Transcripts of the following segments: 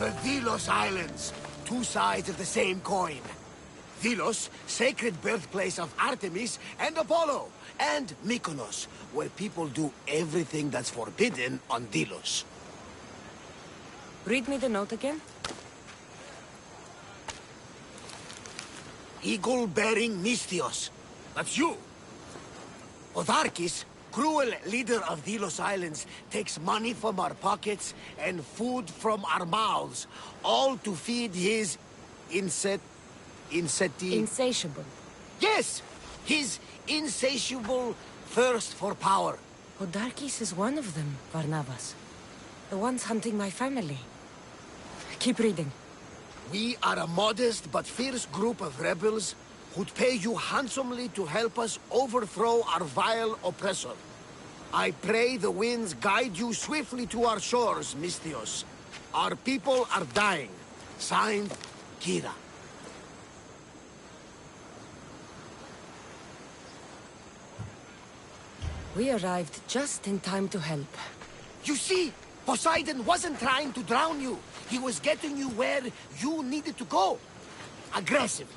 The Delos Islands. Two sides of the same coin. Delos, sacred birthplace of Artemis and Apollo. And Mykonos, where people do everything that's forbidden on Delos. Read me the note again. Eagle-bearing Mystios. That's you. Otharkis, cruel leader of Delos Islands, takes money from our pockets and food from our mouths, all to feed his Insatiable. Yes! His insatiable thirst for power. Odarkis is one of them, Varnavas. The ones hunting my family. Keep reading. We are a modest but fierce group of rebels who'd pay you handsomely to help us overthrow our vile oppressor. I pray the winds guide you swiftly to our shores, Mystios. Our people are dying. Signed, Kira. We arrived just in time to help. You see, Poseidon wasn't trying to drown you. He was getting you where you needed to go. Aggressive.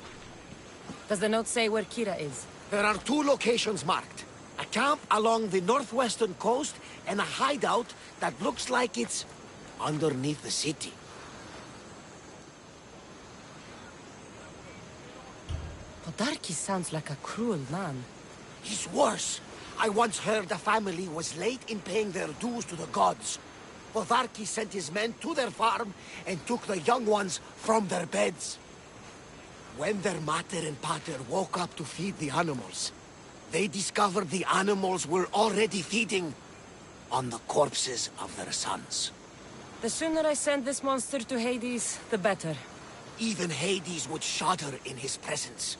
Does the note say where Kira is? There are two locations marked. A camp along the northwestern coast and a hideout that looks like it's underneath the city. Odarkis sounds like a cruel man. He's worse. I once heard the family was late in paying their dues to the gods. Otharkis sent his men to their farm and took the young ones from their beds. When their mater and pater woke up to feed the animals, they discovered the animals were already feeding on the corpses of their sons. The sooner I send this monster to Hades, the better. Even Hades would shudder in his presence.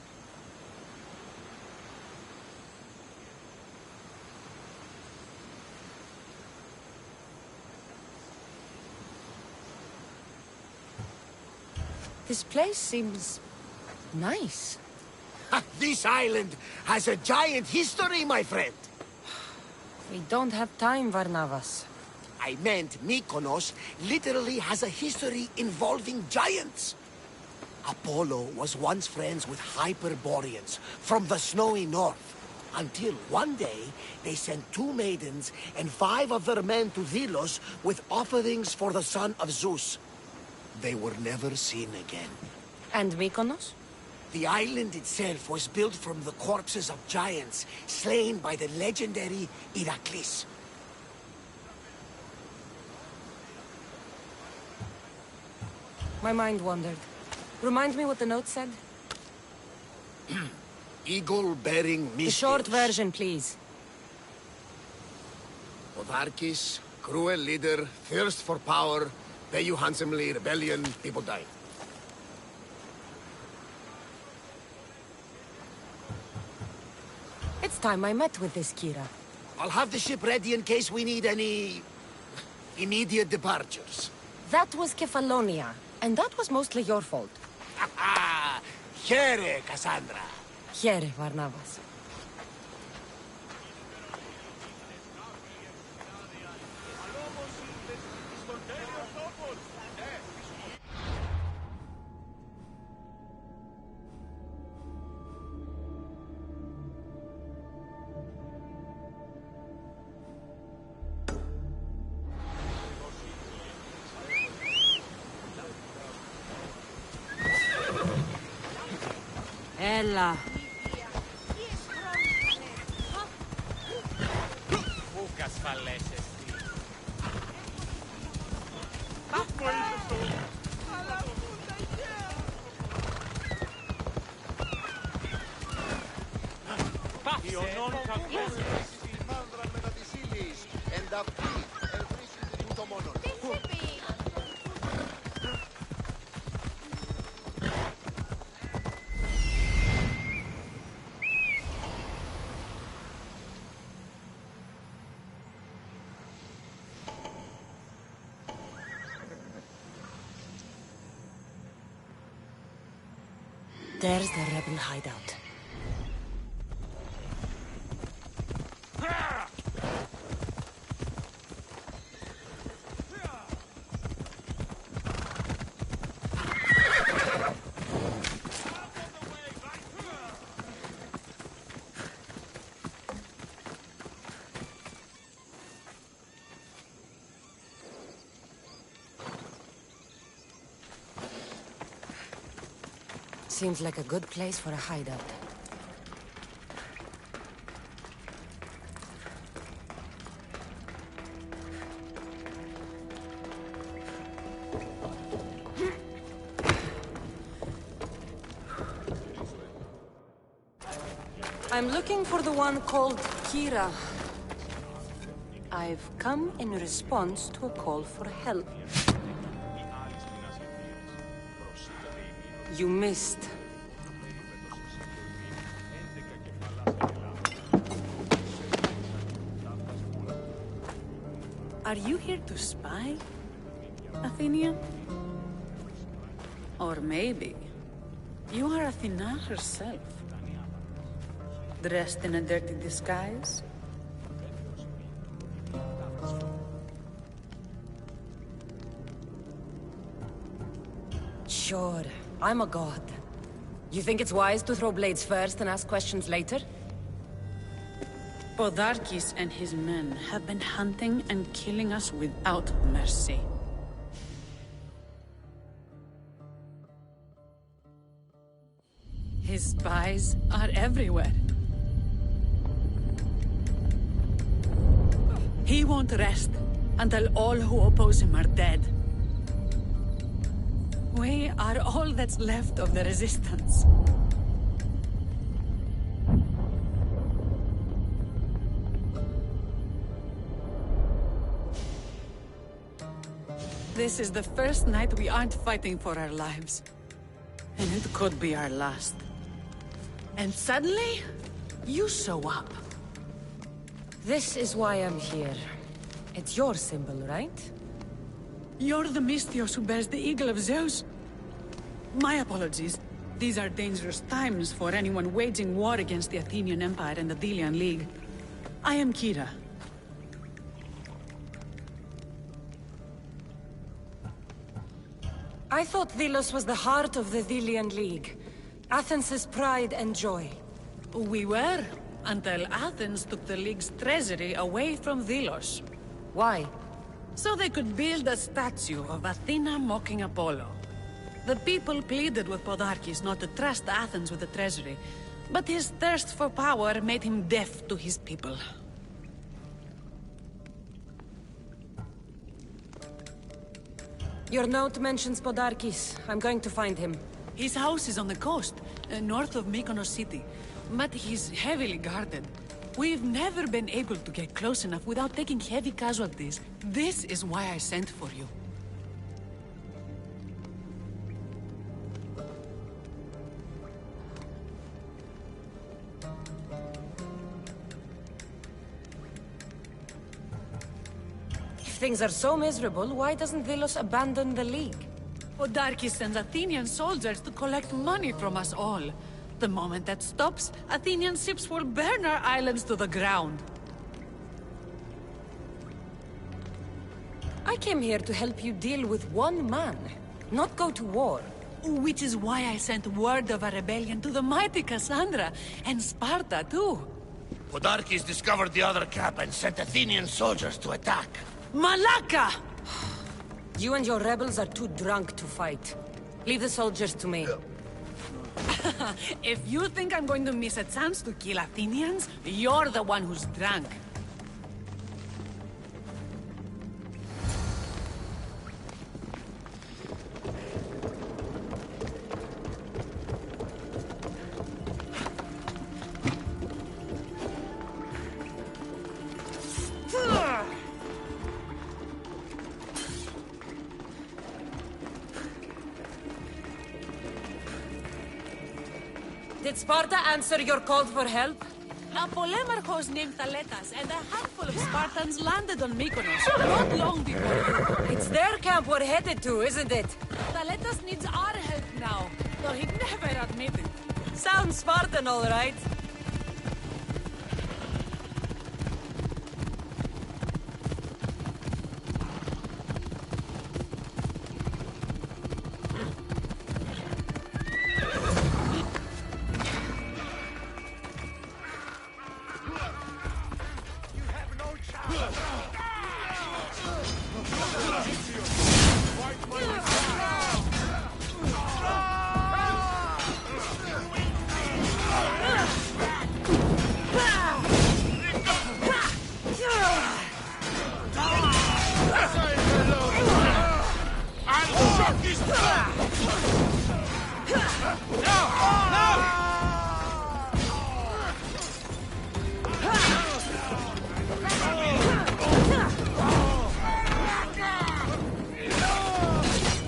This place seems nice. This island has a giant history, my friend. We don't have time, Varnavas. I meant Mykonos literally has a history involving giants. Apollo was once friends with Hyperboreans from the snowy north. Until one day, they sent 2 maidens and 5 of their men to Delos with offerings for the son of Zeus. They were never seen again. And Mykonos? The island itself was built from the corpses of giants slain by the legendary Iraklis. My mind wandered. Remind me what the note said? Eagle-bearing Mystios. The short version, please. Otharkis, cruel leader, thirst for power, pay you handsomely, rebellion, people dying. It's time I met with this Kira. I'll have the ship ready in case we need any immediate departures. That was Kefalonia, and that was mostly your fault. Here, Cassandra. Here, Varnavas. Ella. Io non capisco si mandra meta di silis and up el frisi di monon. There's the rebel hideout. Seems like a good place for a hideout. I'm looking for the one called Kira. I've come in response to a call for help. You missed. Are you here to spy, Athenian? Or maybe you are Athena herself, dressed in a dirty disguise? Sure, I'm a god. You think it's wise to throw blades first and ask questions later? Podarkis and his men have been hunting and killing us without mercy. His spies are everywhere. He won't rest until all who oppose him are dead. We are all that's left of the resistance. This is the first night we aren't fighting for our lives. And it could be our last. And suddenly, you show up. This is why I'm here. It's your symbol, right? You're the Mystios who bears the eagle of Zeus. My apologies. These are dangerous times for anyone waging war against the Athenian Empire and the Delian League. I am Kira. I thought Delos was the heart of the Delian League. Athens' pride and joy. We were, until Athens took the League's treasury away from Delos. Why? So they could build a statue of Athena mocking Apollo. The people pleaded with Podarkis not to trust Athens with the treasury, but his thirst for power made him deaf to his people. Your note mentions Podarkis. I'm going to find him. His house is on the coast, north of Mykonos city, but he's heavily guarded. We've never been able to get close enough without taking heavy casualties. This is why I sent for you. If things are so miserable, why doesn't Delos abandon the League? Podarkis sends Athenian soldiers to collect money from us all. The moment that stops, Athenian ships will burn our islands to the ground. I came here to help you deal with one man, not go to war. Which is why I sent word of a rebellion to the mighty Cassandra, and Sparta too. Podarkis discovered the other camp and sent Athenian soldiers to attack. Malaka! You and your rebels are too drunk to fight. Leave the soldiers to me. If you think I'm going to miss a chance to kill Athenians, you're the one who's drunk. Did Sparta answer your call for help? A polemarchos named Thaletas and a handful of Spartans landed on Mykonos not long before you. It's their camp we're headed to, isn't it? Thaletas needs our help now, though he'd never admit it. Sounds Spartan, all right.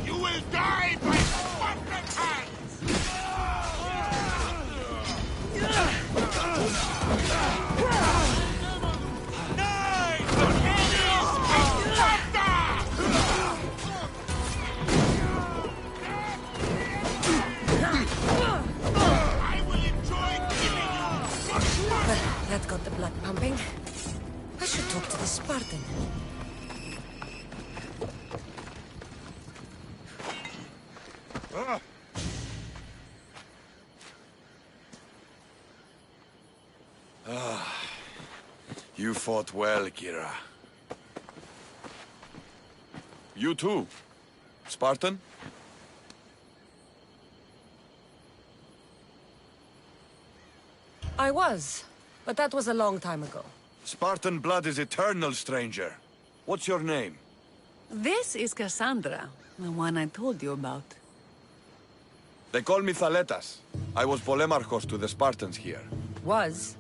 You will die by Spartan hands! I will enjoy killing you! Well, that got the blood pumping. I should talk to the Spartan. You fought well, Kira. You too, Spartan? I was, but that was a long time ago. Spartan blood is eternal, stranger. What's your name? This is Cassandra, the one I told you about. They call me Thaletas. I was Polemarchos to the Spartans here. Was?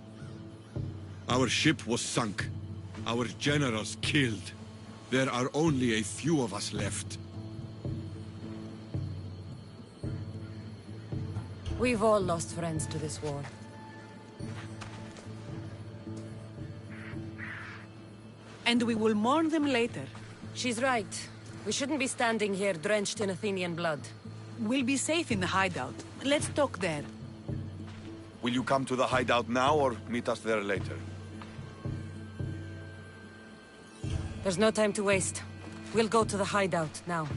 Our ship was sunk. Our generals killed. There are only a few of us left. We've all lost friends to this war. And we will mourn them later. She's right. We shouldn't be standing here drenched in Athenian blood. We'll be safe in the hideout. Let's talk there. Will you come to the hideout now or meet us there later? There's no time to waste. We'll go to the hideout now.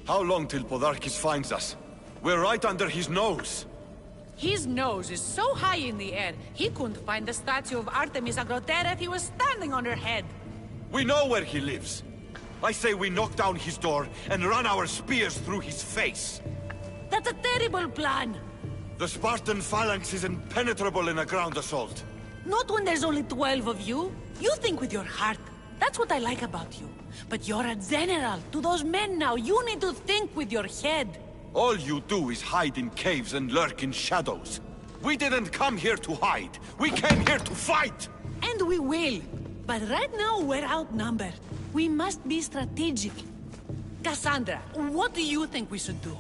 How long till Podarkis finds us? We're right under his nose. His nose is so high in the air, he couldn't find the statue of Artemis Agrotera if he was standing on her head. We know where he lives. I say we knock down his door and run our spears through his face. That's a terrible plan. The Spartan phalanx is impenetrable in a ground assault. Not when there's only 12 of you. You think with your heart. That's what I like about you. But you're a general. To those men now, you need to think with your head. All you do is hide in caves and lurk in shadows. We didn't come here to hide. We came here to fight! And we will. But right now, we're outnumbered. We must be strategic. Cassandra, what do you think we should do?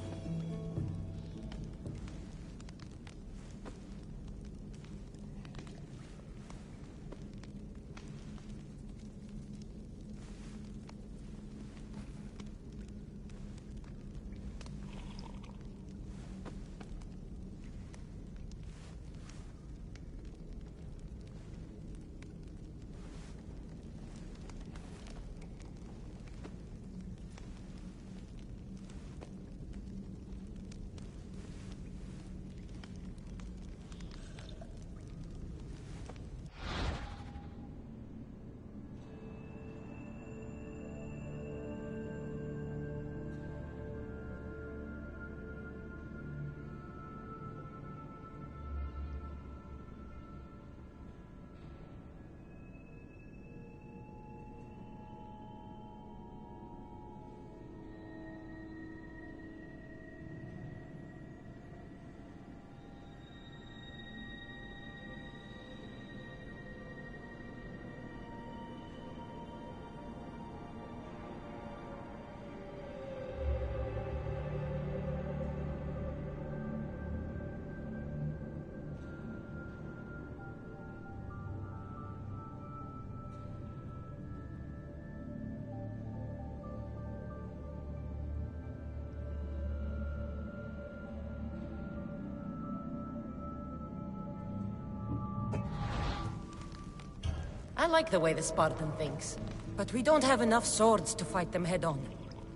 I like the way the Spartan thinks. But we don't have enough swords to fight them head-on.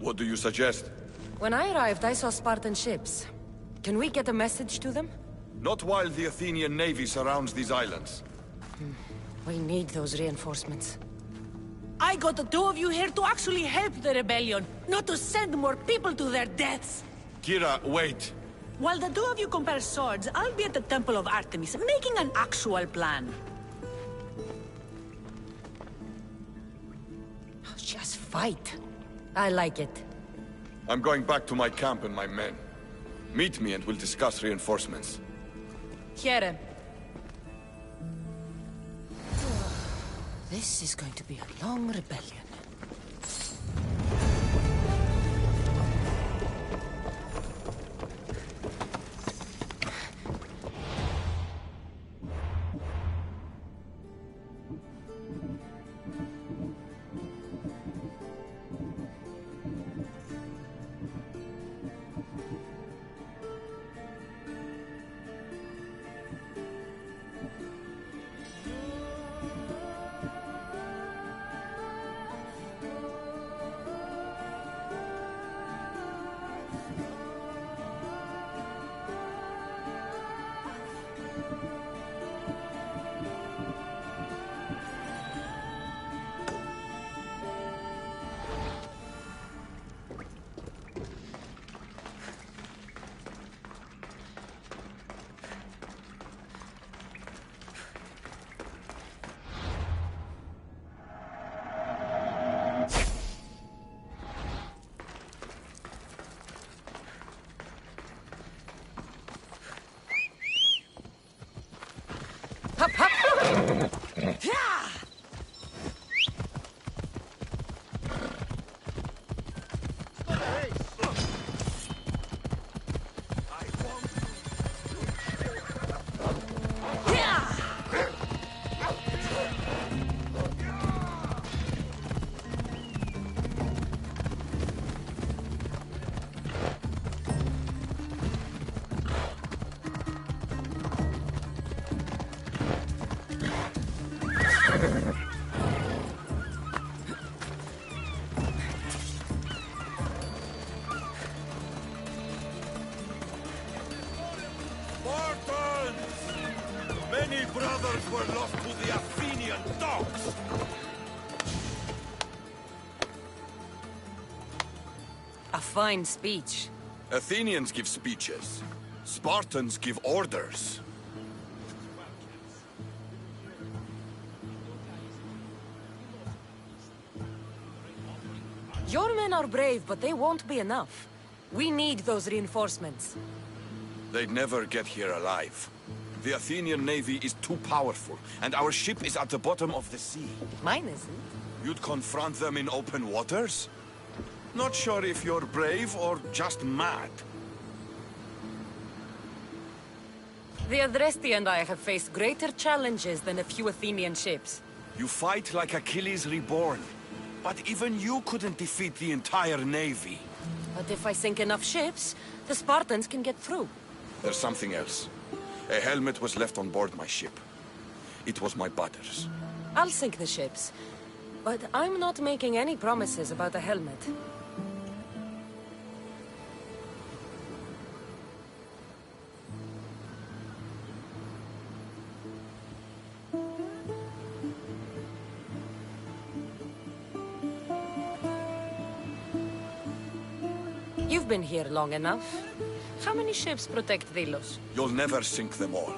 What do you suggest? When I arrived, I saw Spartan ships. Can we get a message to them? Not while the Athenian navy surrounds these islands. We need those reinforcements. I got the two of you here to actually help the rebellion, not to send more people to their deaths. Kira, wait. While the two of you compare swords, I'll be at the Temple of Artemis, making an actual plan. Just fight. I like it. I'm going back to my camp and my men. Meet me and we'll discuss reinforcements. Here. This is going to be a long rebellion. Hop, hop! Yeah! Many brothers were lost to the Athenian dogs! A fine speech. Athenians give speeches. Spartans give orders. Your men are brave, but they won't be enough. We need those reinforcements. They'd never get here alive. The Athenian navy is too powerful, and our ship is at the bottom of the sea. Mine isn't. You'd confront them in open waters? Not sure if you're brave or just mad. The Adresti and I have faced greater challenges than a few Athenian ships. You fight like Achilles reborn. But even you couldn't defeat the entire navy. But if I sink enough ships, the Spartans can get through. There's something else. A helmet was left on board my ship. It was my brother's. I'll sink the ships. But I'm not making any promises about a helmet. You've been here long enough. How many ships protect Delos? You'll never sink them all.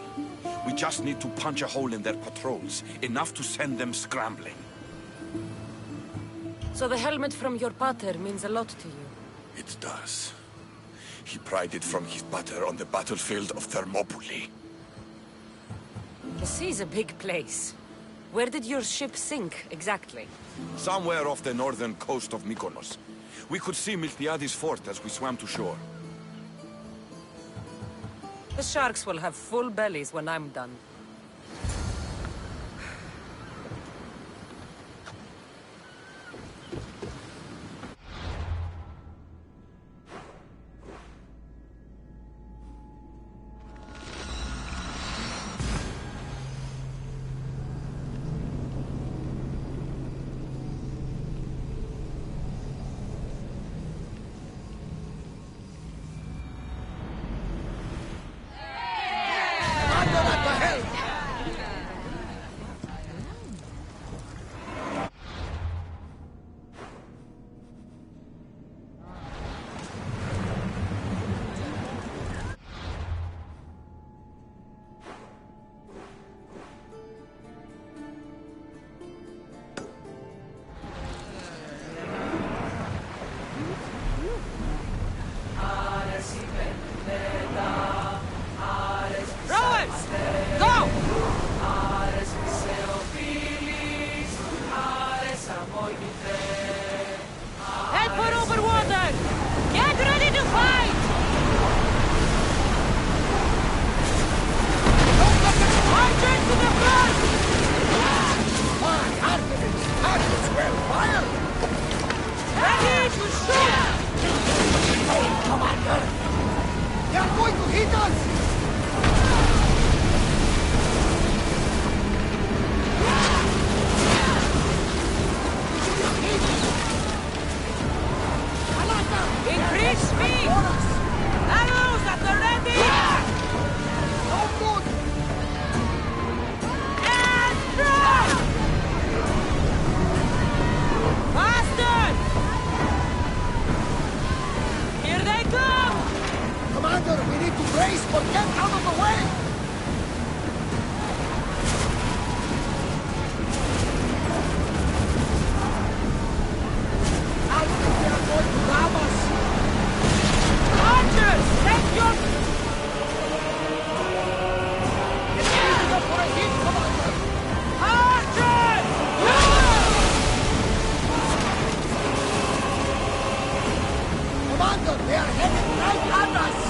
We just need to punch a hole in their patrols, enough to send them scrambling. So the helmet from your pater means a lot to you? It does. He pried it from his pater on the battlefield of Thermopylae. The sea's a big place. Where did your ship sink, exactly? Somewhere off the northern coast of Mykonos. We could see Miltiades fort as we swam to shore. The sharks will have full bellies when I'm done. hit us! Increase speed! Arrows at the ready! And throw! Faster! Here they come! Commander, we need to brace, but get out of the way! I think they are going to ram us! Archers! Take your... It's easy up for a hit, Commander! Archers! Commander, they are headed right at us!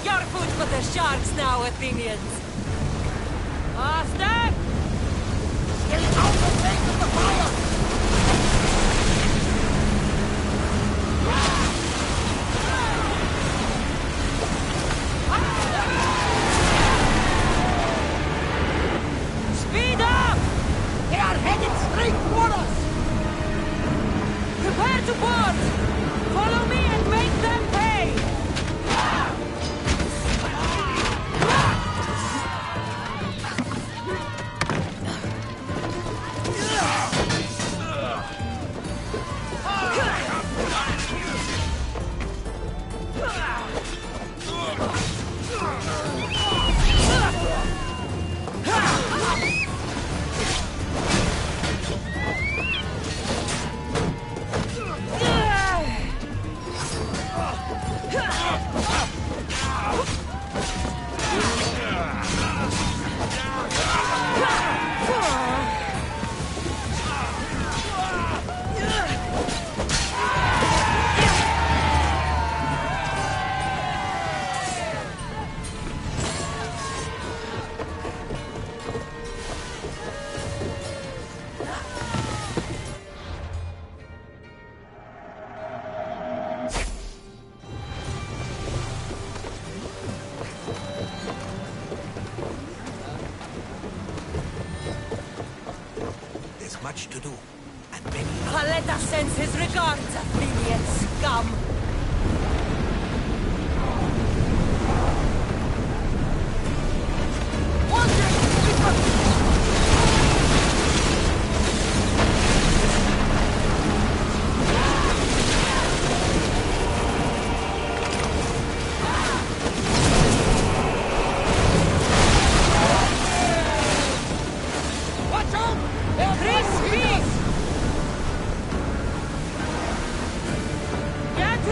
You're food for the sharks now, Athenians! Faster! Stay out of range of the fire! Speed up! They are headed straight for us! Prepare to board! Follow me and make them pay! There's much to do, and many... Let us send his regards, Athenian scum! Watch out! They're Increase trying to hit speed! us! Get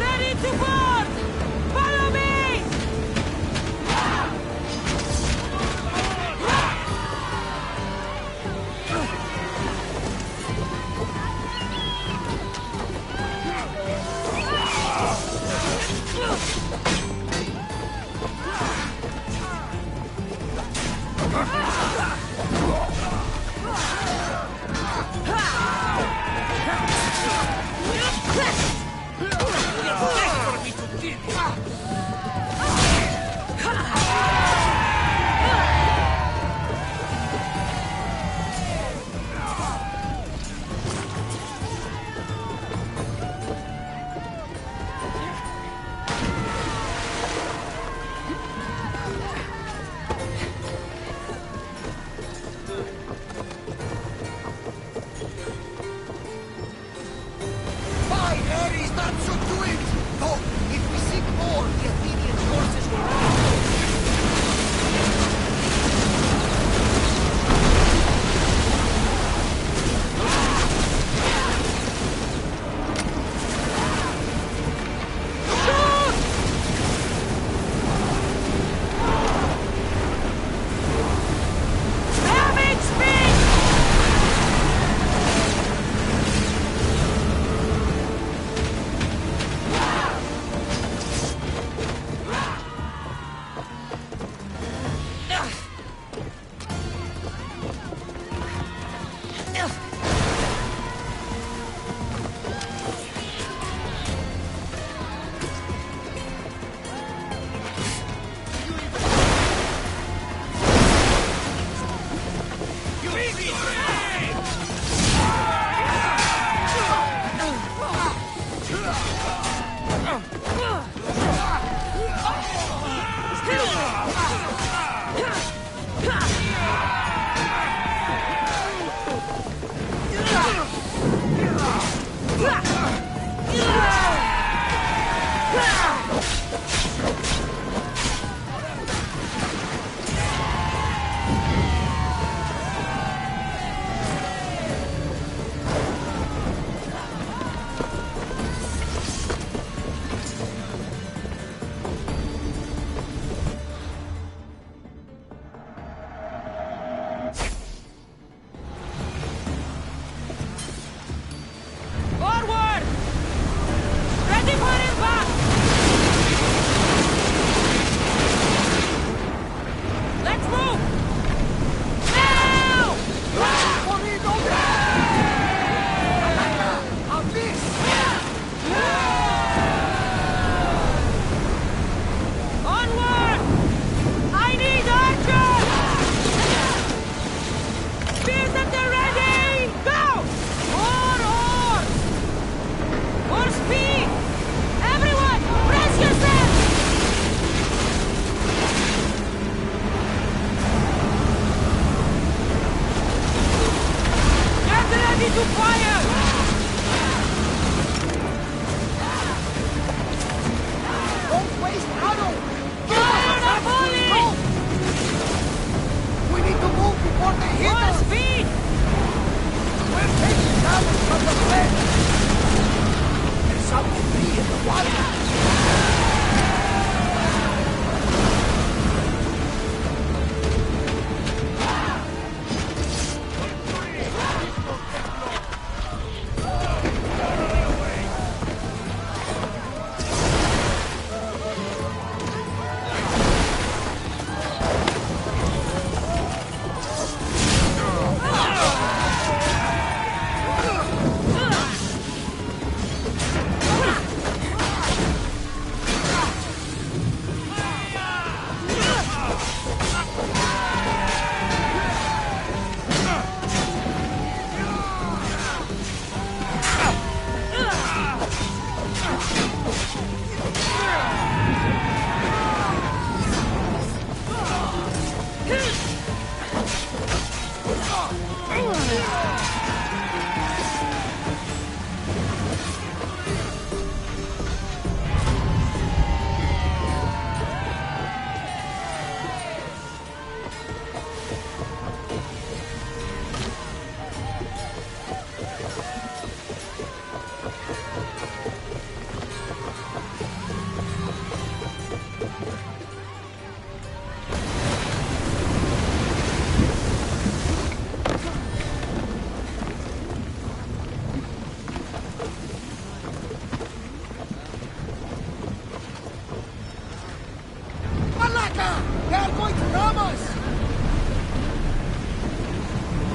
Malaka! They are going to ram us!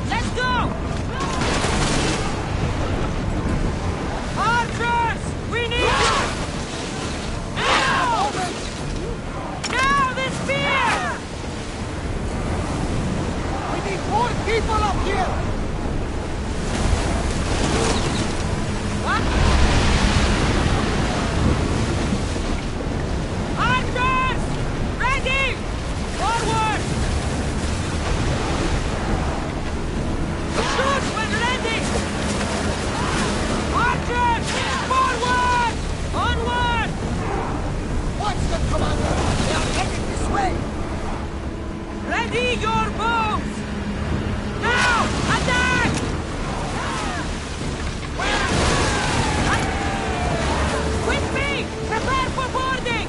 Let's go! Archers! We need you! Now! Now, the spear! We need more people up here! What? Archers! Ready! Forward! Shoot when ready! Archers! Forward! Onward! Watch them, Commander! They are heading this way! Ready your bows! Now! Attack! With me! Prepare for boarding!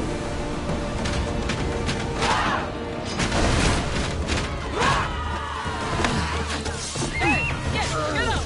Hey! Get up!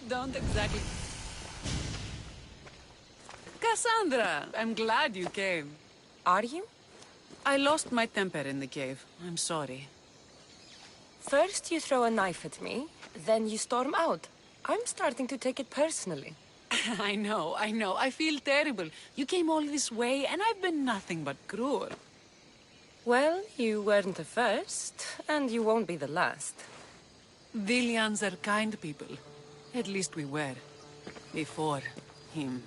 Don't exactly... Cassandra, I'm glad you came. Are you? I lost my temper in the cave. I'm sorry. First you throw a knife at me, then you storm out. I'm starting to take it personally. I know. I feel terrible. You came all this way, and I've been nothing but cruel. Well, you weren't the first, and you won't be the last. Villians are kind people. At least we were. Before him.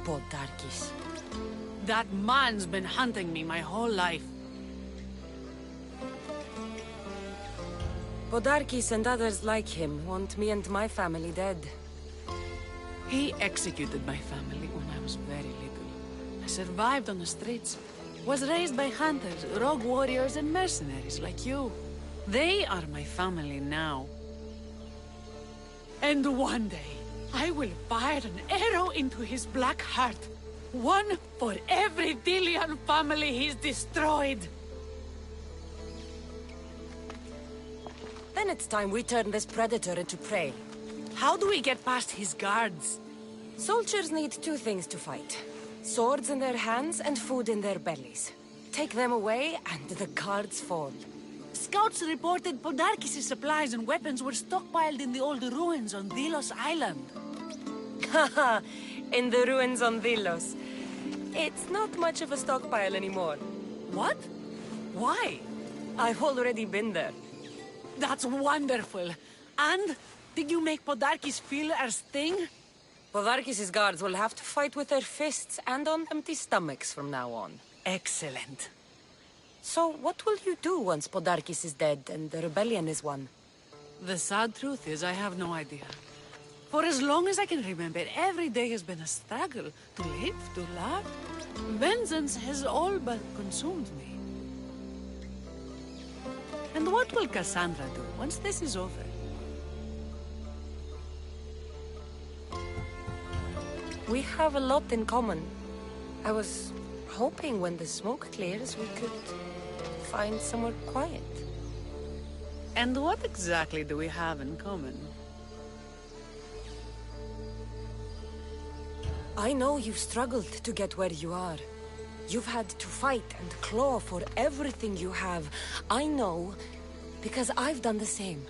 Podarkis. That man's been hunting me my whole life. Podarkis and others like him want me and my family dead. He executed my family when I was very little. I survived on the streets. Was raised by hunters, rogue warriors, and mercenaries like you. They are my family now. And one day, I will fire an arrow into his black heart. One for every Delian family he's destroyed. Then it's time we turn this predator into prey. How do we get past his guards? Soldiers need two things to fight. Swords in their hands and food in their bellies. Take them away, and the guards fall. Scouts reported Podarkis' supplies and weapons were stockpiled in the old ruins on Delos Island. Haha, in the ruins on Delos. It's not much of a stockpile anymore. What? Why? I've already been there. That's wonderful. And did you make Podarkis feel our sting? Podarkis' guards will have to fight with their fists and on empty stomachs from now on. Excellent. So what will you do once Podarkis is dead and the rebellion is won? The sad truth is I have no idea. For as long as I can remember, every day has been a struggle to live, to love. Vengeance has all but consumed me. And what will Cassandra do once this is over? We have a lot in common. I was hoping when the smoke clears, we could find somewhere quiet. And what exactly do we have in common? I know you've struggled to get where you are. You've had to fight and claw for everything you have. I know, because I've done the same.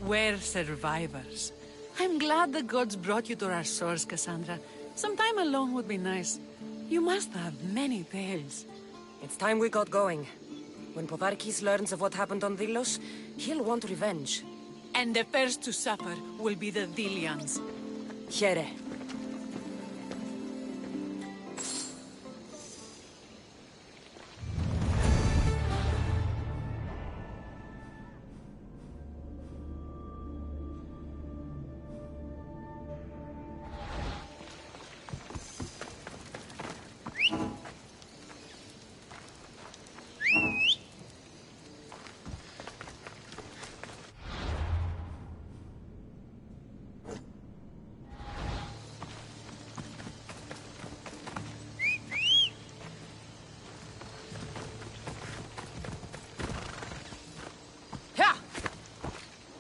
We're survivors. I'm glad the gods brought you to our shores, Cassandra. Some time alone would be nice. You must have many tales. It's time we got going. When Podarkis learns of what happened on Delos, he'll want revenge. And the first to suffer will be the Dilians. Here.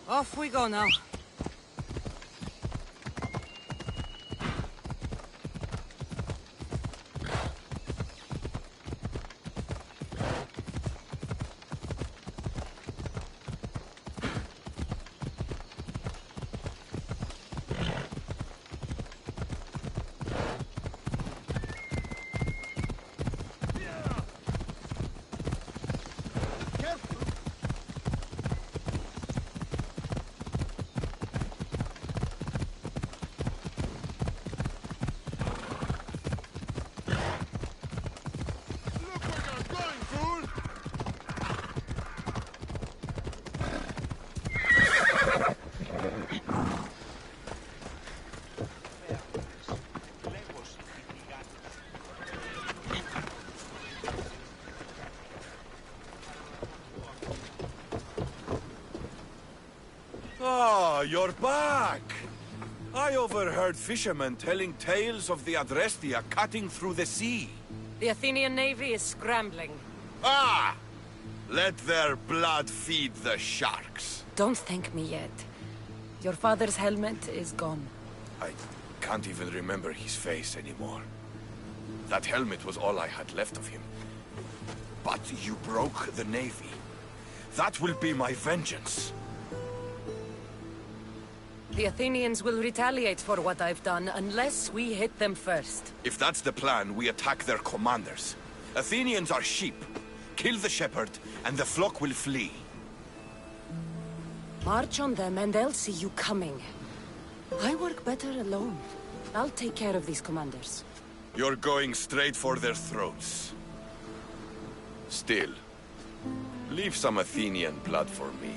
Off we go now. Ah, you're back! I overheard fishermen telling tales of the Adrestia cutting through the sea. The Athenian navy is scrambling. Ah! Let their blood feed the sharks. Don't thank me yet. Your father's helmet is gone. I can't even remember his face anymore. That helmet was all I had left of him. But you broke the navy. That will be my vengeance. The Athenians will retaliate for what I've done unless we hit them first. If that's the plan, we attack their commanders. Athenians are sheep. Kill the shepherd, and the flock will flee. March on them and they'll see you coming. I work better alone. I'll take care of these commanders. You're going straight for their throats. Still, leave some Athenian blood for me.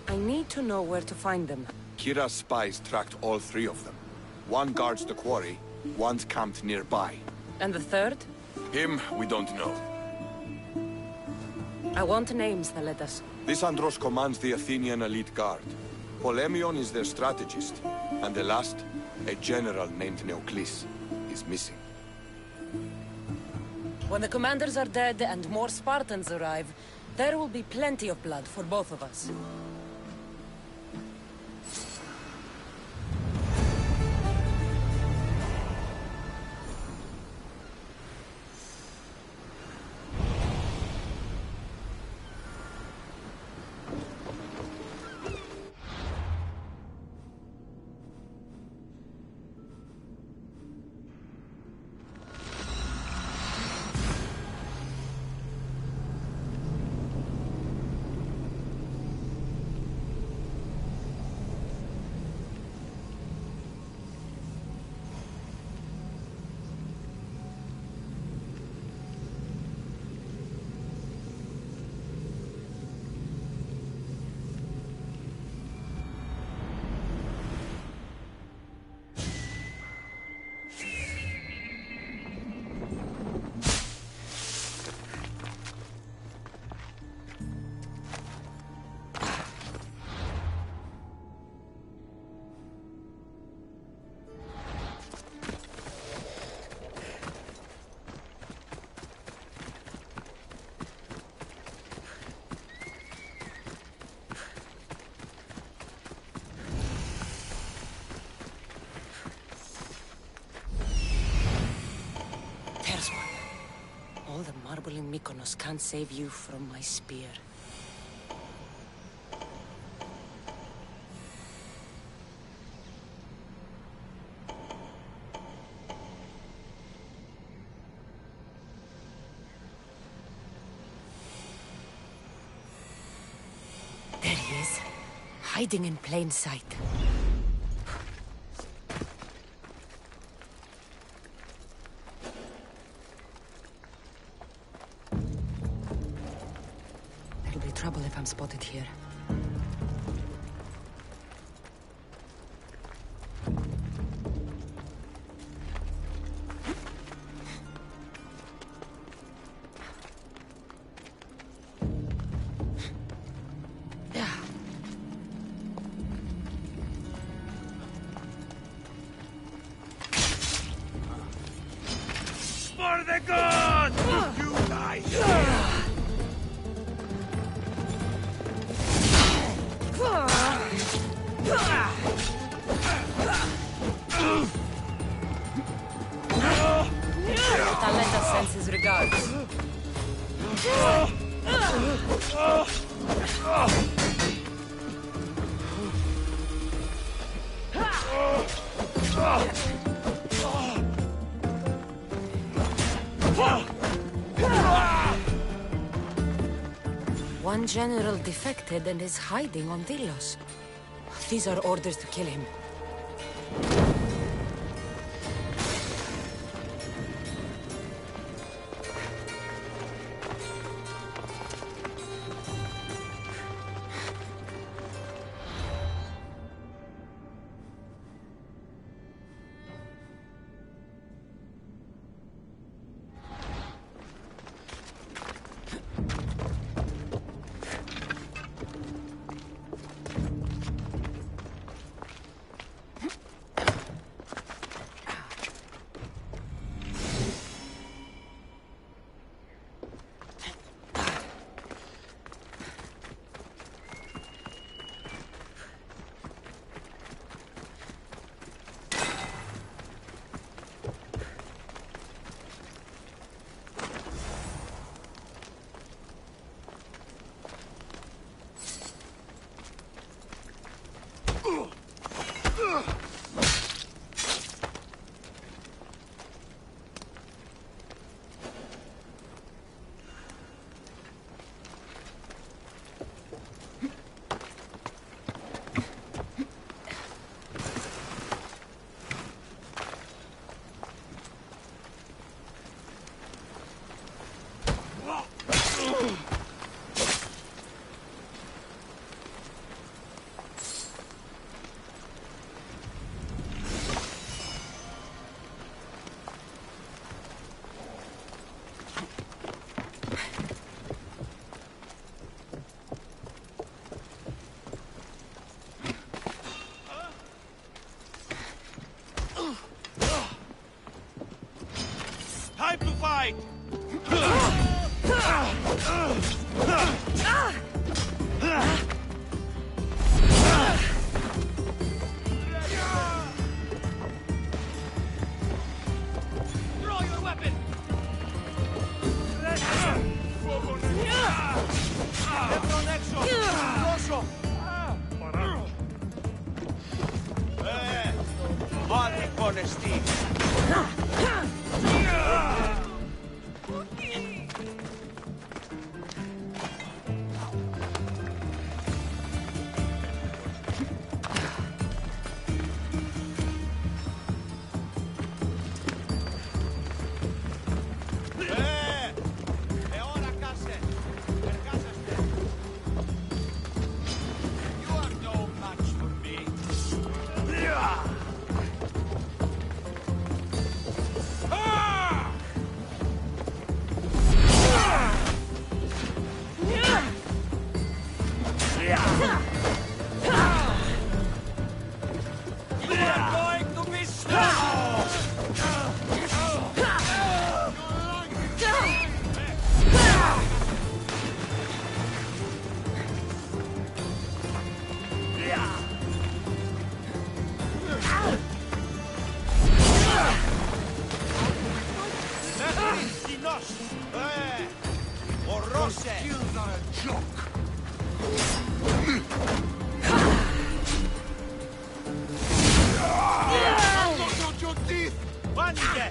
I need to know where to find them. Kira's spies tracked all three of them. One guards the quarry, one's camped nearby. And the third? Him, we don't know. I want names, Theletas. Lysandros commands the Athenian elite guard. Polemion is their strategist. And the last, a general named Neoclis, is missing. When the commanders are dead and more Spartans arrive, there will be plenty of blood for both of us. marble in Mykonos can't save you from my spear. There he is, hiding in plain sight. There'll be trouble if I'm spotted here. For the gods! You die here! Talenta sends his regards. One general defected and is hiding on Delos. These are orders to kill him. Time to fight! Draw your weapon! Hebron έξω! Δώσω! Άλλη πονεστή! Κοινός! skills are a joke. Knock out your teeth! Paniche!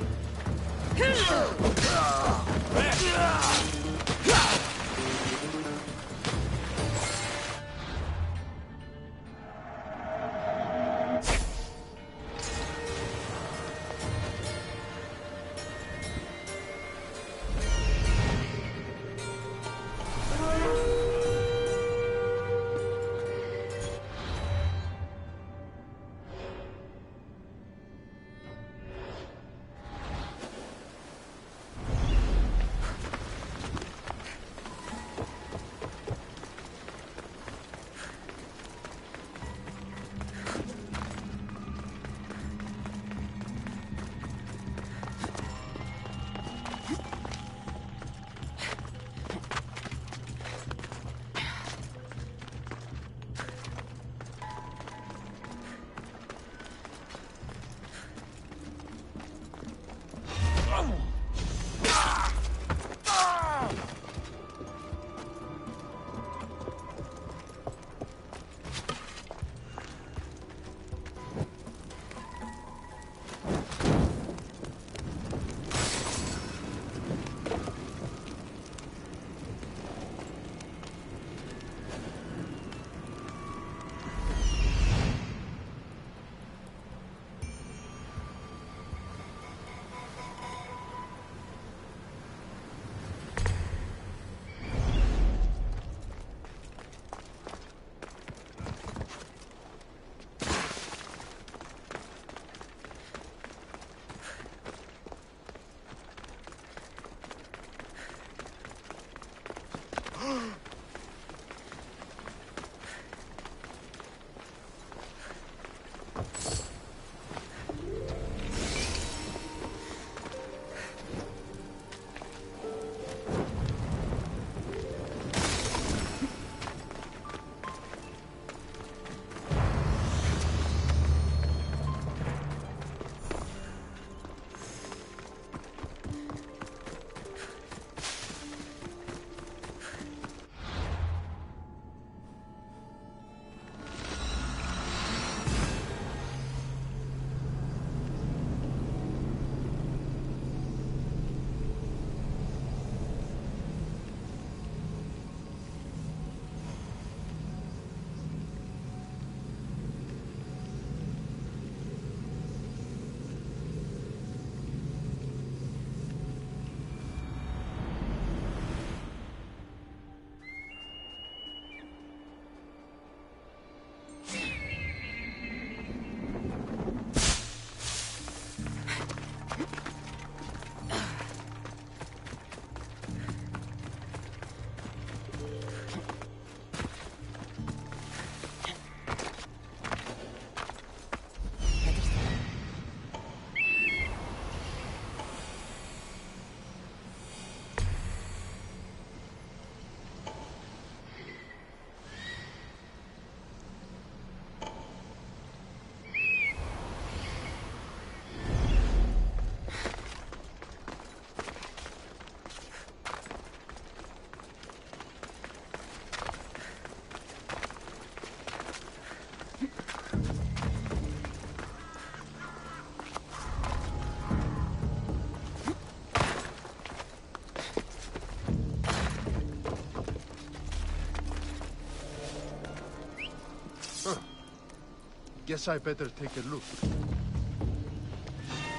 Guess I better take a look.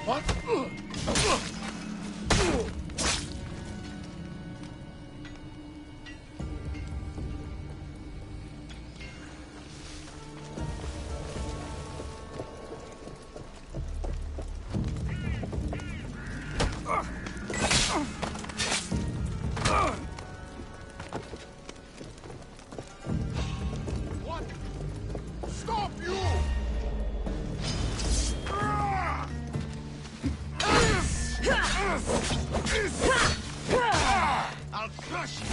What? Stop you! I'll crush you!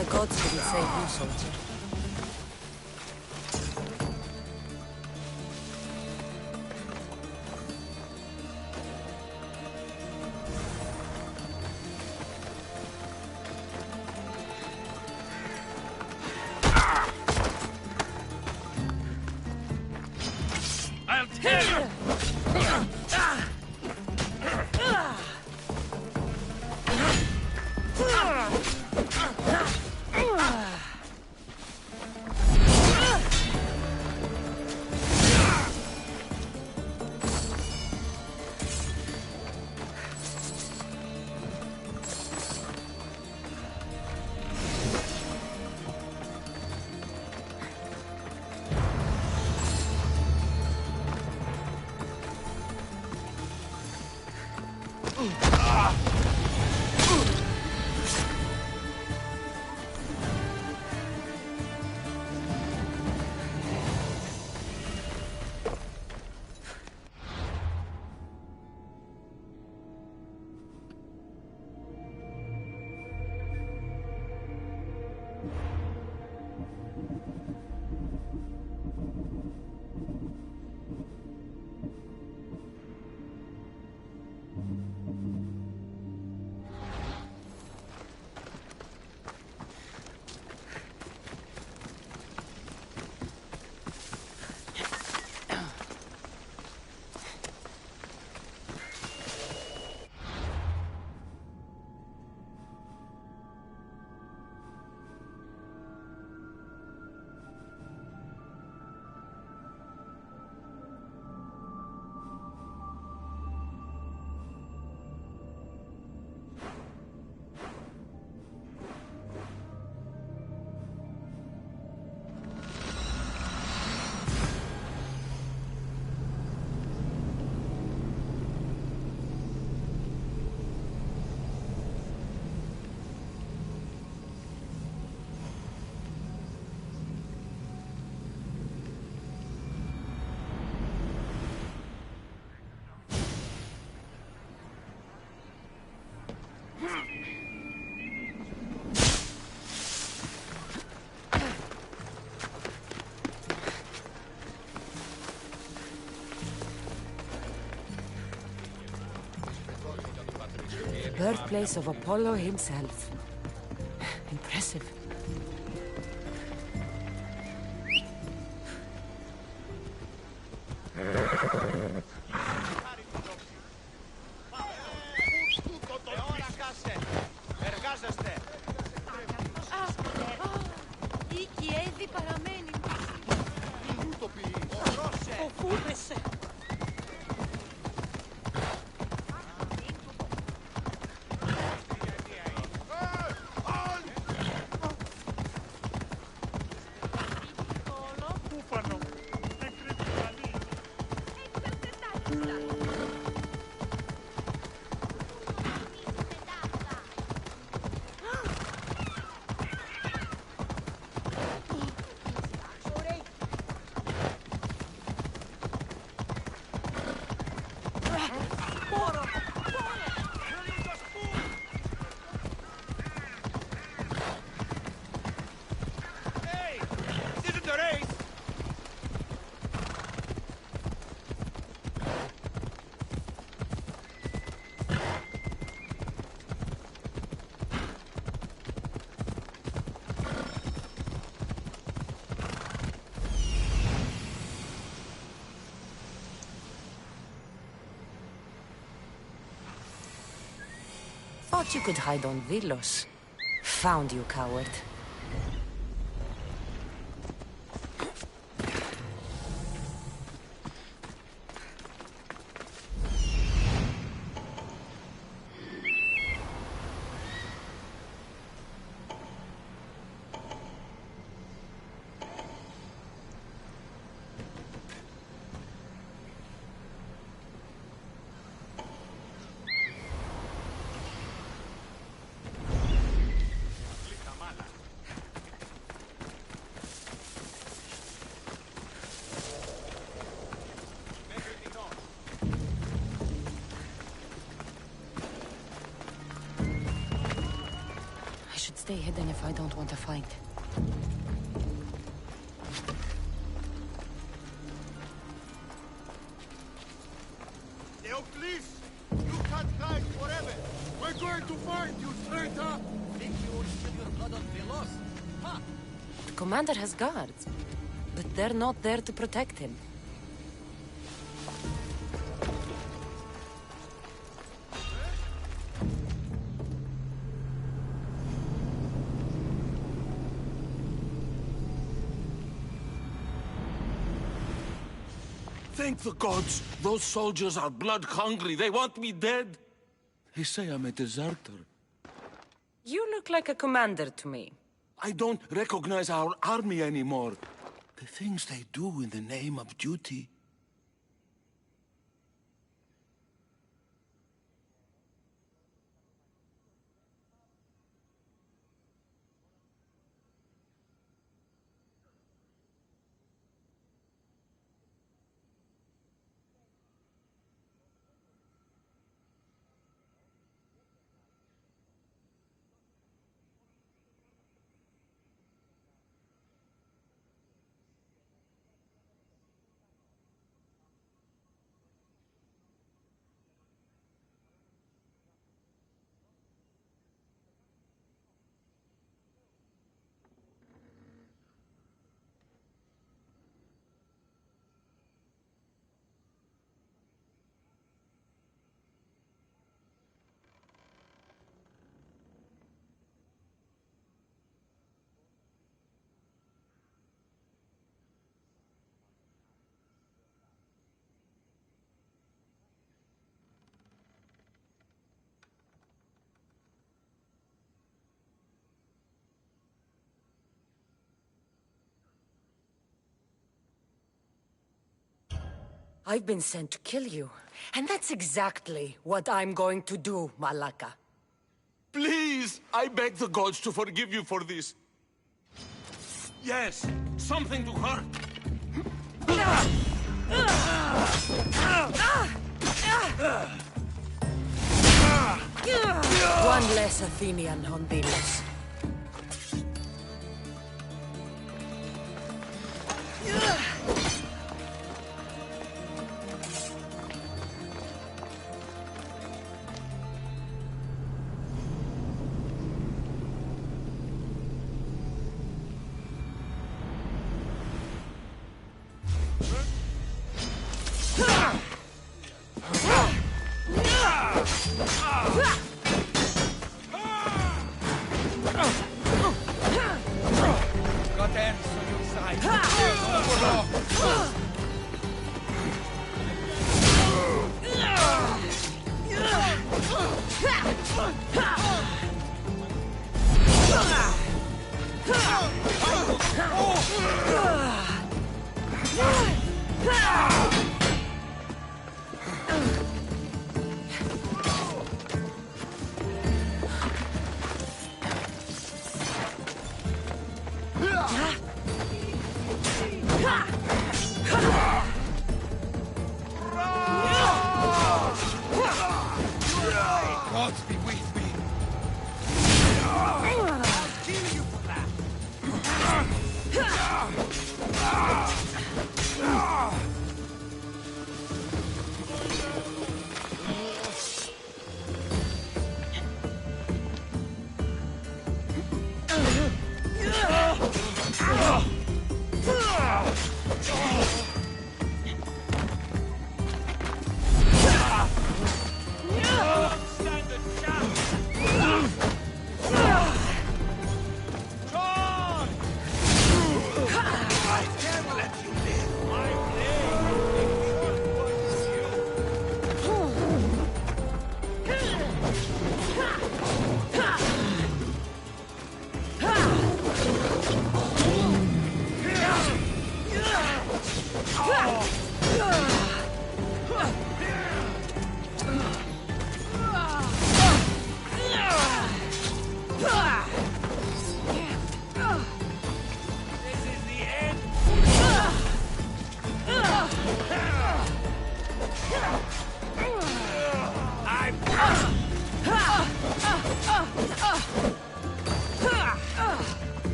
The gods couldn't save you, soldier. I'll tell you! Birthplace of Apollo himself. Impressive. Η Κιέβη παραμένει. Πού το πεις? Φοβούμεσαι. Thought you could hide on Delos. Found you, coward. should stay hidden if I don't want to fight. Leo, please! You can't hide forever! We're going to find you, traitor! Think you will spill your blood on Delos? Ha! The commander has guards, but they're not there to protect him. Thank the gods! Those soldiers are blood-hungry. They want me dead. They say I'm a deserter. You look like a commander to me. I don't recognize our army anymore. The things they do in the name of duty. I've been sent to kill you, and that's exactly what I'm going to do, Malaka. Please! I beg the gods to forgive you for this. Yes, something to hurt. One less Athenian on Delos. Got ends on your side.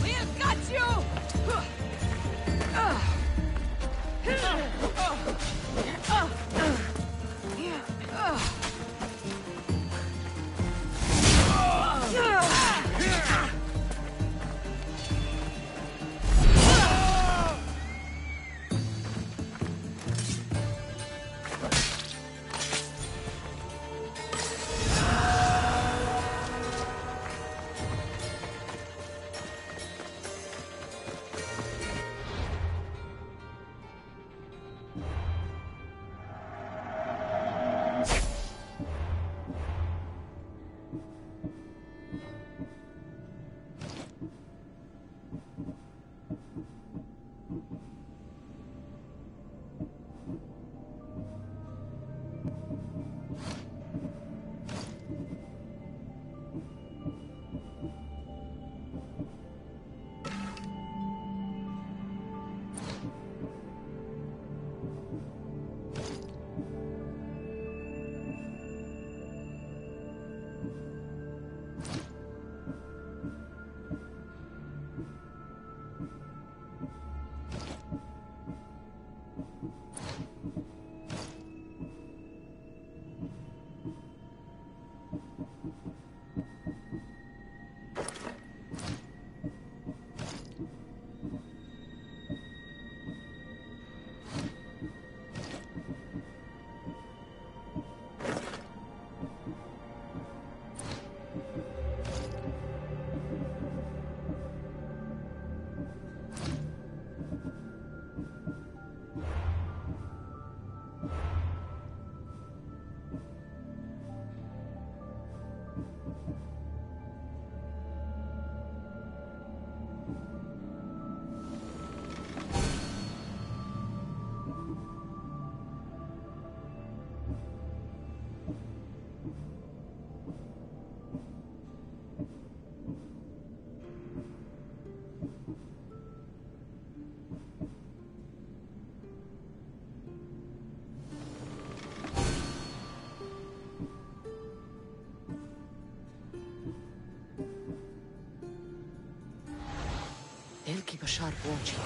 We've got you! They'll keep a sharp watch here.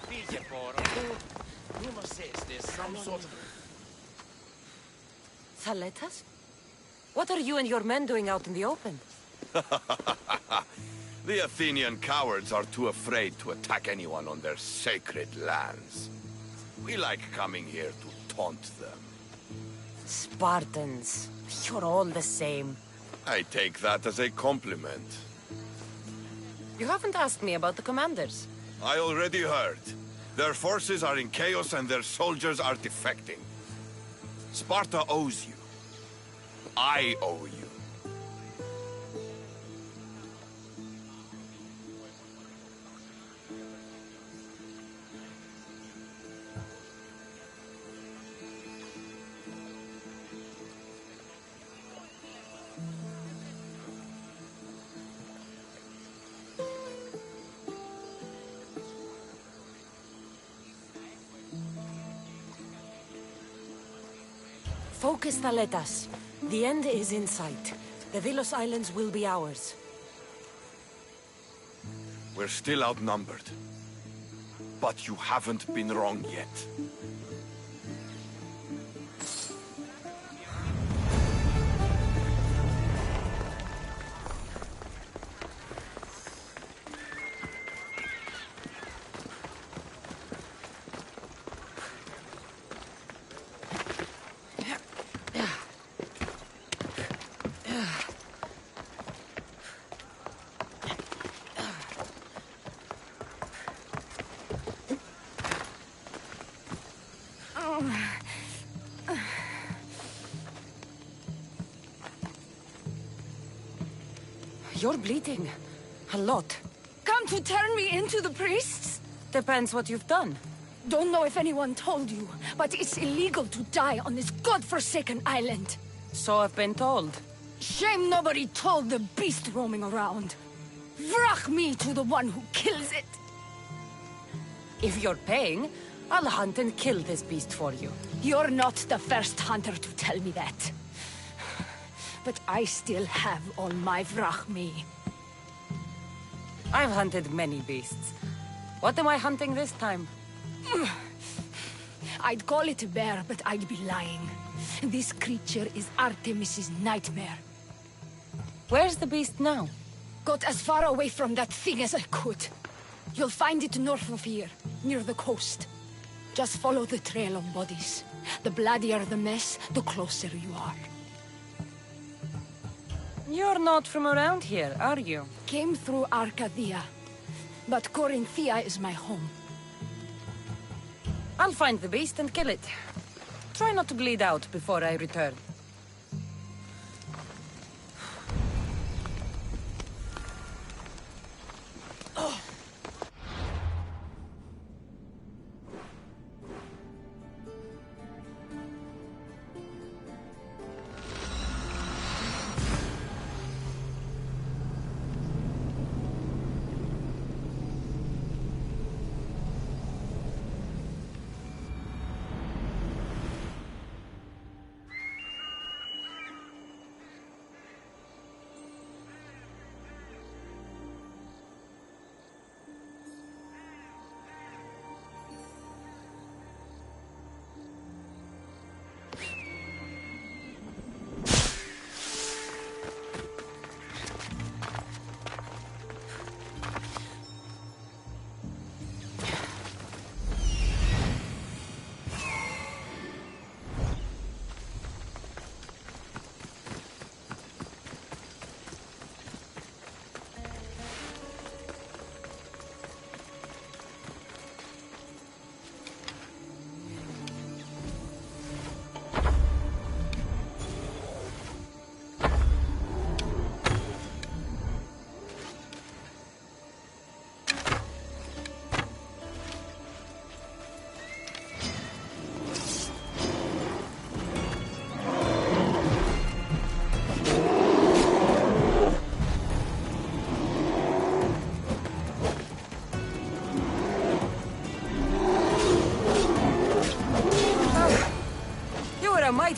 Φύγε, πόρο. Μη μας there's some sort of... Thaletas? What are you and your men doing out in the open? The Athenian cowards are too afraid to attack anyone on their sacred lands. We like coming here to taunt them. Spartans. You're all the same. I take that as a compliment. You haven't asked me about the commanders. I already heard. Their forces are in chaos and their soldiers are defecting. Sparta owes you. I owe you. Focus, Thaletas. The end is in sight. The Delos Islands will be ours. We're still outnumbered. But you haven't been wrong yet. You're bleeding. A lot. Come to turn me into the priests? Depends what you've done. Don't know if anyone told you, but it's illegal to die on this godforsaken island. So I've been told. Shame nobody told the beast roaming around. Vrach me to the one who kills it. If you're paying, I'll hunt and kill this beast for you. You're not the first hunter to tell me that. But I still have all my vrach me. I've hunted many beasts. What am I hunting this time? I'd call it a bear, but I'd be lying. This creature is Artemis's nightmare. Where's the beast now? Got as far away from that thing as I could. You'll find it north of here, near the coast. Just follow the trail of bodies. The bloodier the mess, the closer you are. You're not from around here, are you? Came through Arcadia, but Corinthia is my home. I'll find the beast and kill it. Try not to bleed out before I return.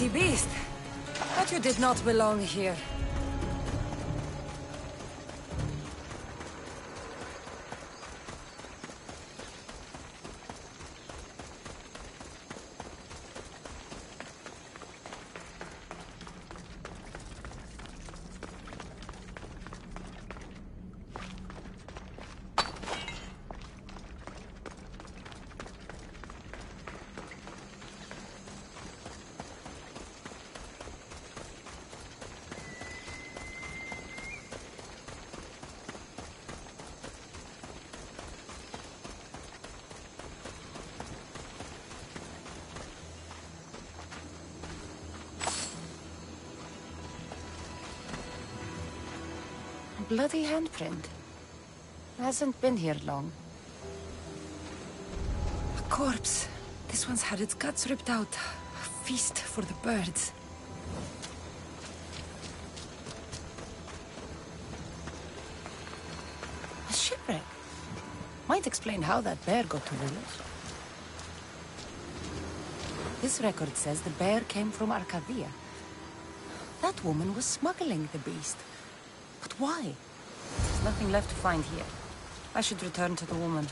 mighty beast. But you did not belong here. Bloody handprint. Hasn't been here long. A corpse. This one's had its guts ripped out. A feast for the birds. A shipwreck. Might explain how that bear got to Delos. This record says the bear came from Arcadia. That woman was smuggling the beast. But why? There's nothing left to find here. I should return to the woman.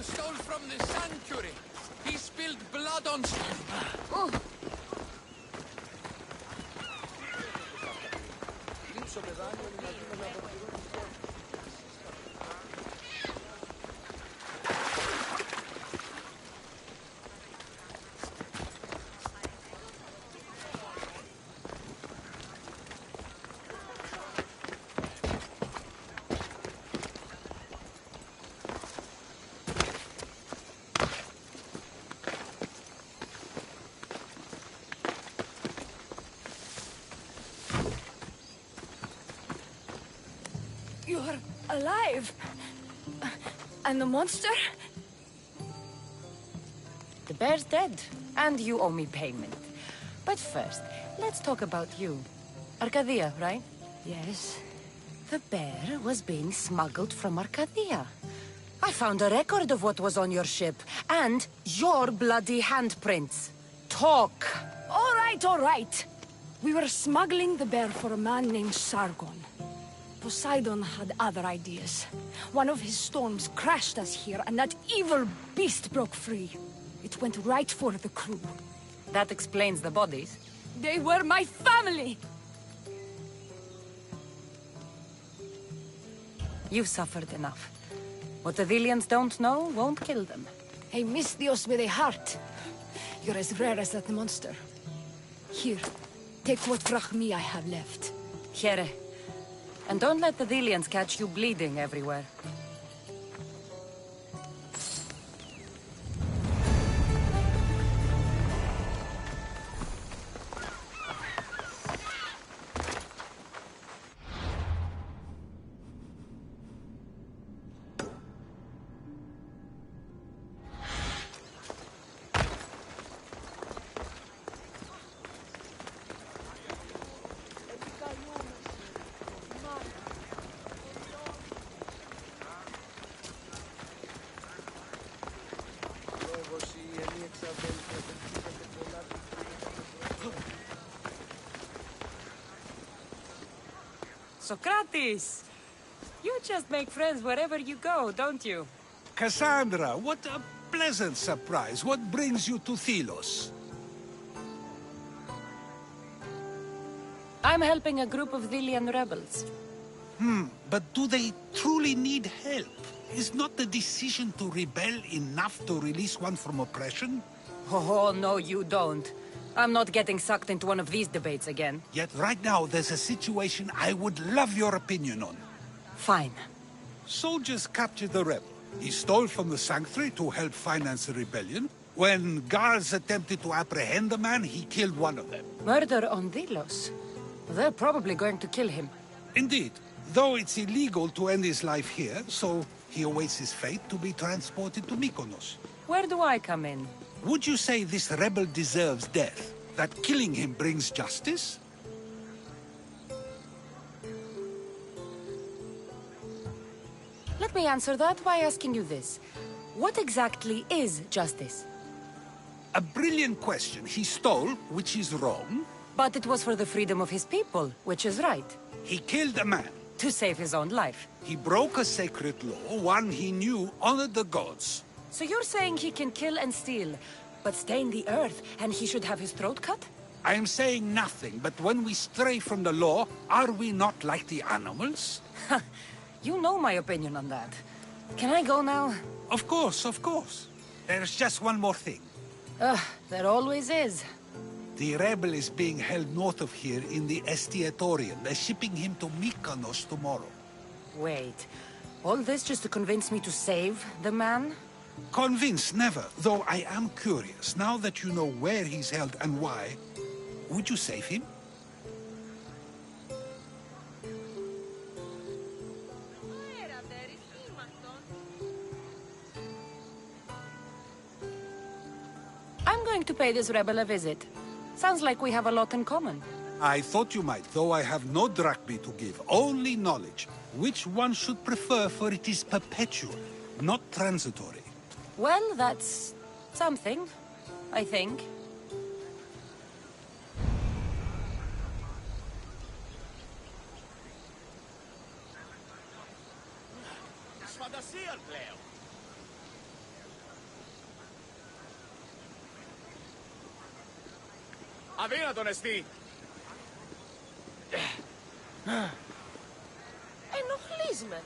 Stole from the sanctuary. He spilled blood on... Oh. You're alive! And the monster? The bear's dead, and you owe me payment. But first, let's talk about you. Arcadia, right? Yes. The bear was being smuggled from Arcadia. I found a record of what was on your ship, and your bloody handprints. Talk! All right. We were smuggling the bear for a man named Sargon. Poseidon had other ideas. One of his storms crashed us here, and that evil beast broke free. It went right for the crew. That explains the bodies. They were my family! You've suffered enough. What the Delians don't know won't kill them. A Misthios with a heart. You're as rare as that monster. Here, take what Vrachmi I have left. Here. And don't let the Delians catch you bleeding everywhere. Socrates! You just make friends wherever you go, don't you? Cassandra, what a pleasant surprise. What brings you to Delos? I'm helping a group of Delian rebels. But do they truly need help? Is not the decision to rebel enough to release one from oppression? Oh, no, you don't. I'm not getting sucked into one of these debates again. Yet right now, there's a situation I would love your opinion on. Fine. Soldiers captured the rebel. He stole from the sanctuary to help finance the rebellion. When guards attempted to apprehend the man, he killed one of them. Murder on Delos. They're probably going to kill him. Indeed. Though it's illegal to end his life here, so he awaits his fate to be transported to Mykonos. Where do I come in? Would you say this rebel deserves death? That killing him brings justice? Let me answer that by asking you this. What exactly is justice? A brilliant question. He stole, which is wrong. But it was for the freedom of his people, which is right. He killed a man. To save his own life. He broke a sacred law, one he knew honored the gods. So you're saying he can kill and steal, but stain the earth, and he should have his throat cut? I am saying nothing, but when we stray from the law, are we not like the animals? You know my opinion on that. Can I go now? Of course, of course. There's just one more thing. There always is. The rebel is being held north of here in the Estiatorian. They're shipping him to Mykonos tomorrow. Wait. All this just to convince me to save the man? Convinced, never. Though I am curious. Now that you know where he's held and why, would you save him? I'm going to pay this rebel a visit. Sounds like we have a lot in common. I thought you might, though I have no drachmae to give, only knowledge. Which one should prefer, for it is perpetual, not transitory. Well, that's something, I think. Αδύνατον εστί. Ενοχλείς με.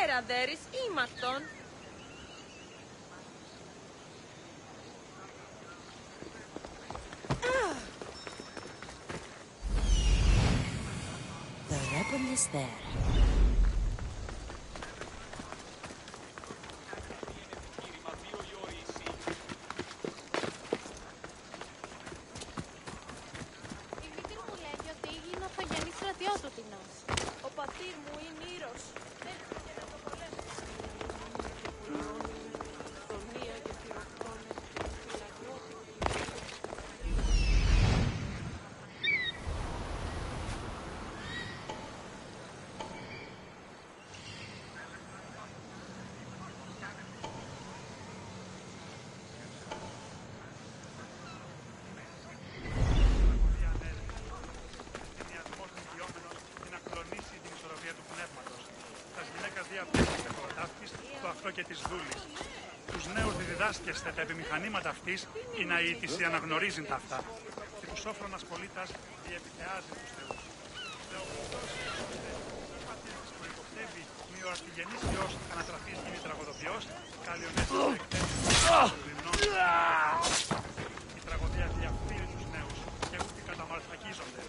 Aeradéris ήμαρτον. The rebel is there. Και της δούλης. Τους νέους διδάσκεστε τα επιμηχανήματα αυτής, οι ναοί της αναγνωρίζουν τα αυτά. Και τους όφρονας πολίτας διεπιθεάζει τους θεούς. Θεοπλουτός που υποπτεύει μειοαστηγενής ιός ανατραφής γίνει τραγωδοποιός, καλλιονέσεις εκτέλεσης των λιμνών. Η τραγωδία διαφθείρει τους νέους και ούτε καταμαλθακίζονται.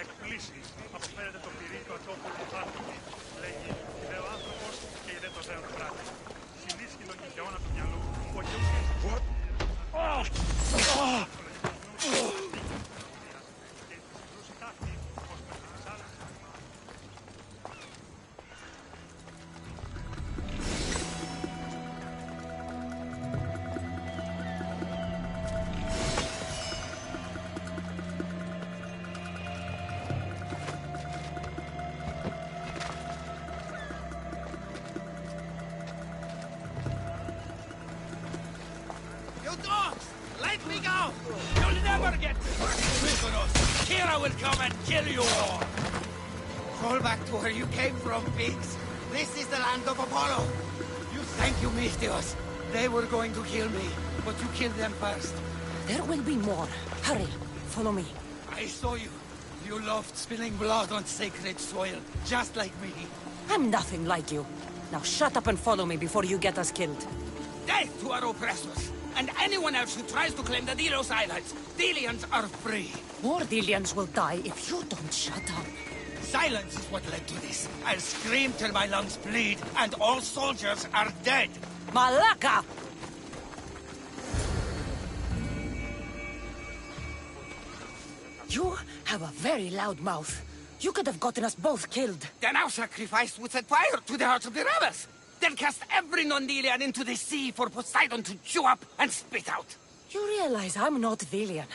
Εκπλήσει, αποφέρεται το πυρί του ατόπου του θάρτου. Λέγει, ιδε ο άνθρωπος και ιδε το δέον πράτη. Συνίσχυ των κικαιών του μυαλού, ο γεωγής. never get with us. Kira will come and kill you all. Roll back to where you came from, pigs. This is the land of Apollo. You thank you, Misthios. They were going to kill me, but you killed them first. There will be more. Hurry, follow me. I saw you. You loved spilling blood on sacred soil, just like me. I'm nothing like you. Now shut up and follow me before you get us killed. Death to our oppressors, and anyone else who tries to claim the Delos Islands. Delians are free. More Delians will die if you don't shut up. Silence is what led to this. I'll scream till my lungs bleed, and all soldiers are dead. Malaka! You have a very loud mouth. You could have gotten us both killed. Then our sacrifice would set fire to the hearts of the rebels. Then cast every non-Delian into the sea for Poseidon to chew up and spit out. You realize I'm not Delian.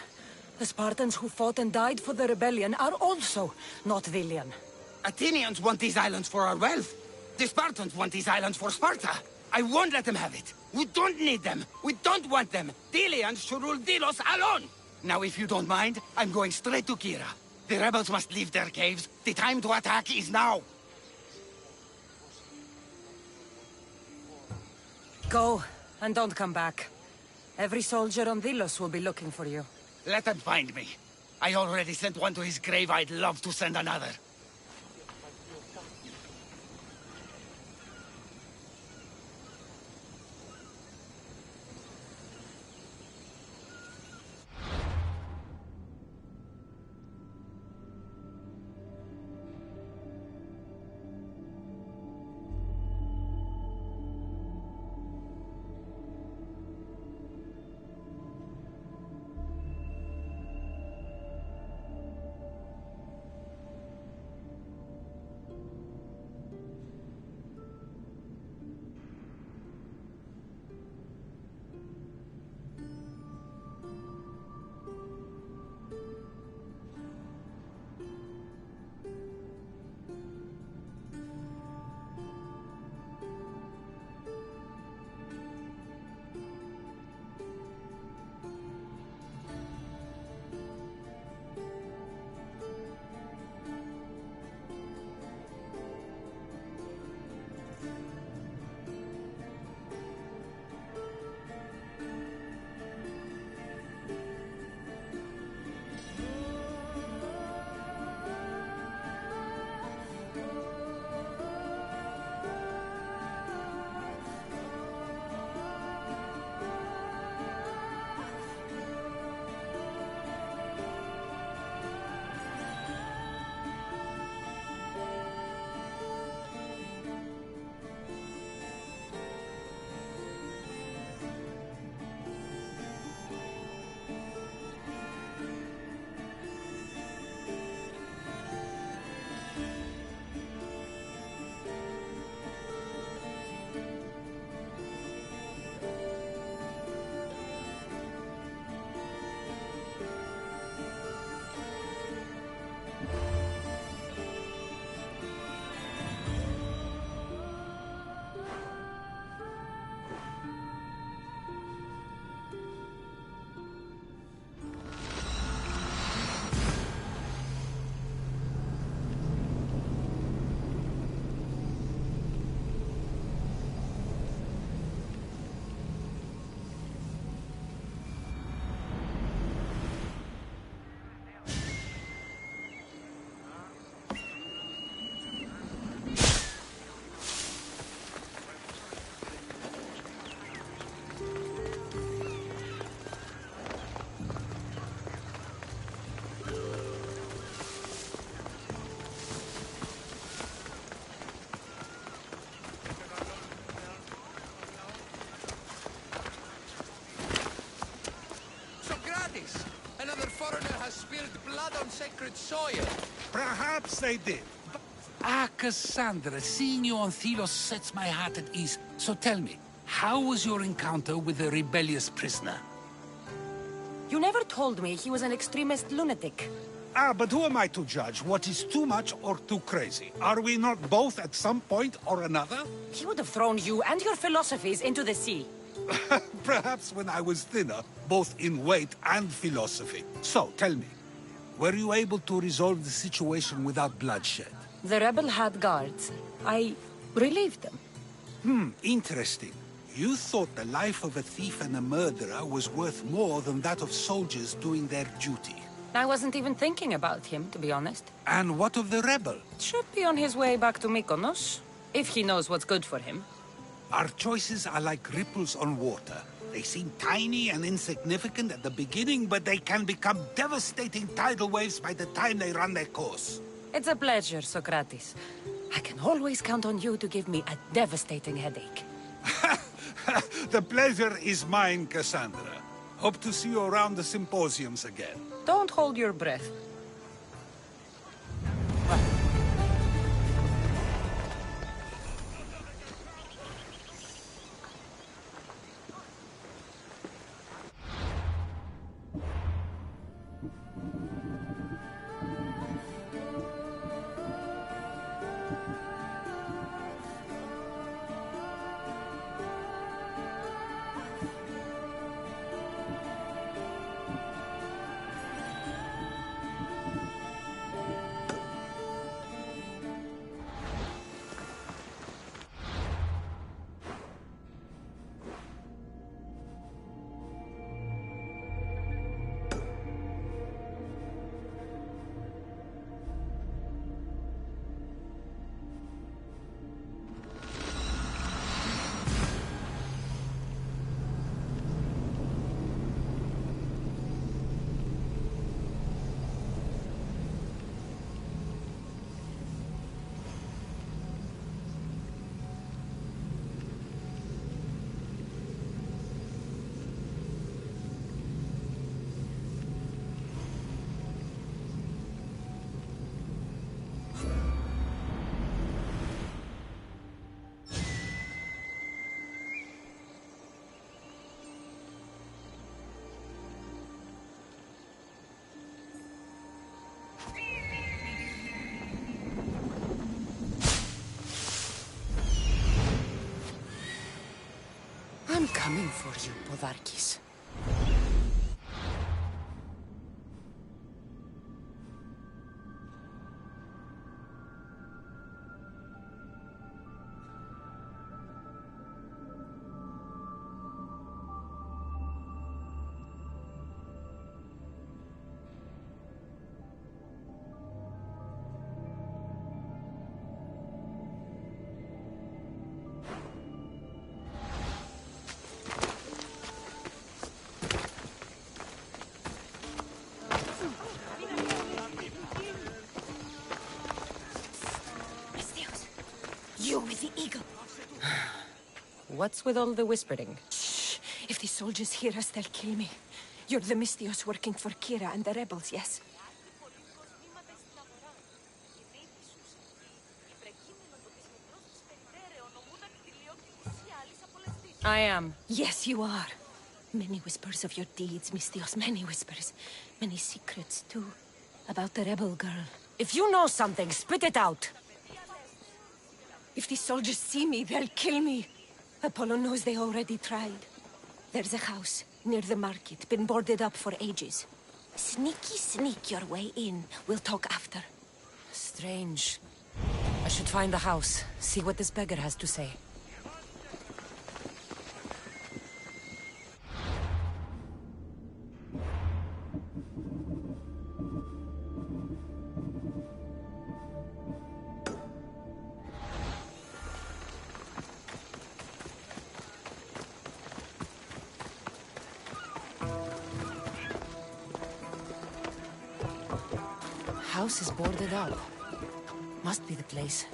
The Spartans who fought and died for the rebellion are also not Delian. Athenians want these islands for our wealth. The Spartans want these islands for Sparta. I won't let them have it. We don't need them. We don't want them. Delians should rule Delos alone. Now, if you don't mind, I'm going straight to Kira. The rebels must leave their caves. The time to attack is now. Go, and don't come back. Every soldier on Delos will be looking for you. Let them find me. I already sent one to his grave. I'd love to send another. Sacred soil. Perhaps they did. Cassandra, seeing you on Delos sets my heart at ease. So tell me, how was your encounter with the rebellious prisoner? You never told me he was an extremist lunatic. But who am I to judge what is too much or too crazy? Are we not both at some point or another? He would have thrown you and your philosophies into the sea. Perhaps when I was thinner, both in weight and philosophy. So, tell me, were you able to resolve the situation without bloodshed? The rebel had guards. I relieved them. Interesting. You thought the life of a thief and a murderer was worth more than that of soldiers doing their duty. I wasn't even thinking about him, to be honest. And what of the rebel? Should be on his way back to Mykonos, if he knows what's good for him. Our choices are like ripples on water. They seem tiny and insignificant at the beginning, but they can become devastating tidal waves by the time they run their course. It's a pleasure, Socrates. I can always count on you to give me a devastating headache. The pleasure is mine, Cassandra. Hope to see you around the symposiums again. Don't hold your breath. I'm coming for you, Podarkis. You with the eagle. What's with all the whispering? Shh. If the soldiers hear us, they'll kill me. You're the Mystios working for Kira and the rebels, yes? I am. Yes, you are. Many whispers of your deeds, Mystios. Many whispers. Many secrets, too. About the rebel girl. If you know something, spit it out. If the soldiers see me, they'll kill me. Apollo knows they already tried. There's a house near the market, been boarded up for ages. Sneak your way in. We'll talk after. Strange. I should find the house, see what this beggar has to say. House is boarded up. Must be the place.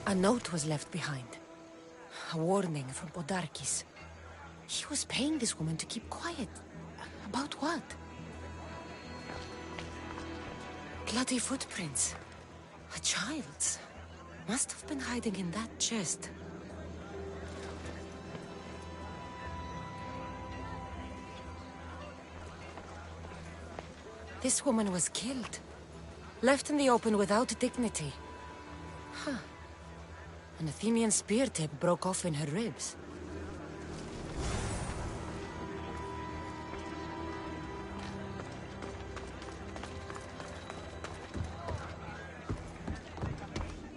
A note was left behind. A warning from Podarkis. He was paying this woman to keep quiet. About what? Bloody footprints. A child's. Must have been hiding in that chest. This woman was killed. Left in the open without dignity. Huh. An Athenian spear tip broke off in her ribs.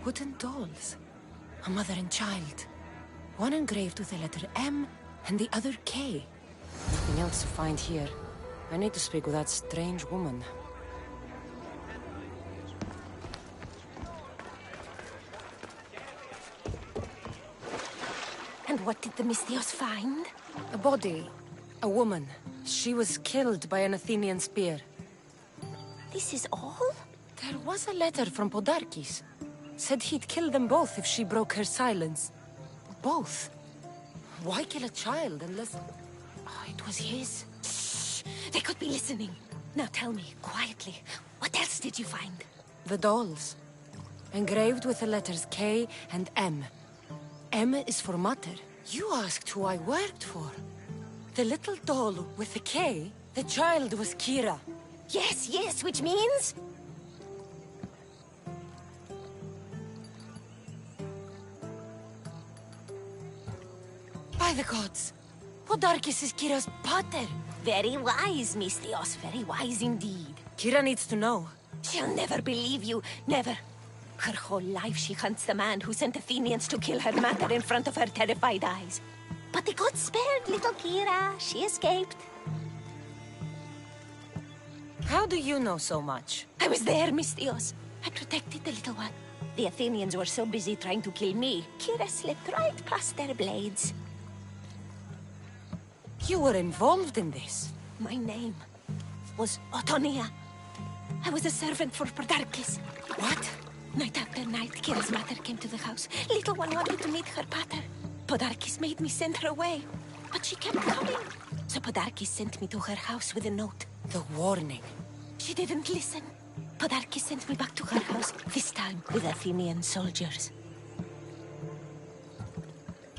Wooden dolls. A mother and child. One engraved with the letter M and the other K. Nothing else to find here. I need to speak with that strange woman. And what did the Mystios find? A body. A woman. She was killed by an Athenian spear. This is all? There was a letter from Podarkis. Said he'd kill them both if she broke her silence. Both? Why kill a child unless... Oh, it was his. Shh! They could be listening. Now tell me, quietly, what else did you find? The dolls. Engraved with the letters K and M. M is for mother. You asked who I worked for. The little doll with the K, the child was Kira. Yes, yes, which means... By the gods! Podarkis is Kira's pater! Very wise, Mystios, very wise indeed. Kira needs to know. She'll never believe you, never. Her whole life she hunts the man who sent Athenians to kill her mater in front of her terrified eyes. But the gods spared little Kira. She escaped. How do you know so much? I was there, Mystios. I protected the little one. The Athenians were so busy trying to kill me, Kira slipped right past their blades. You were involved in this. My name was Otonia. I was a servant for Podarkis. What? Night after night, Kira's mother came to the house. Little one wanted to meet her pater. Podarkis made me send her away, but she kept coming. So Podarkis sent me to her house with a note. The warning. She didn't listen. Podarkis sent me back to her house, this time with Athenian soldiers.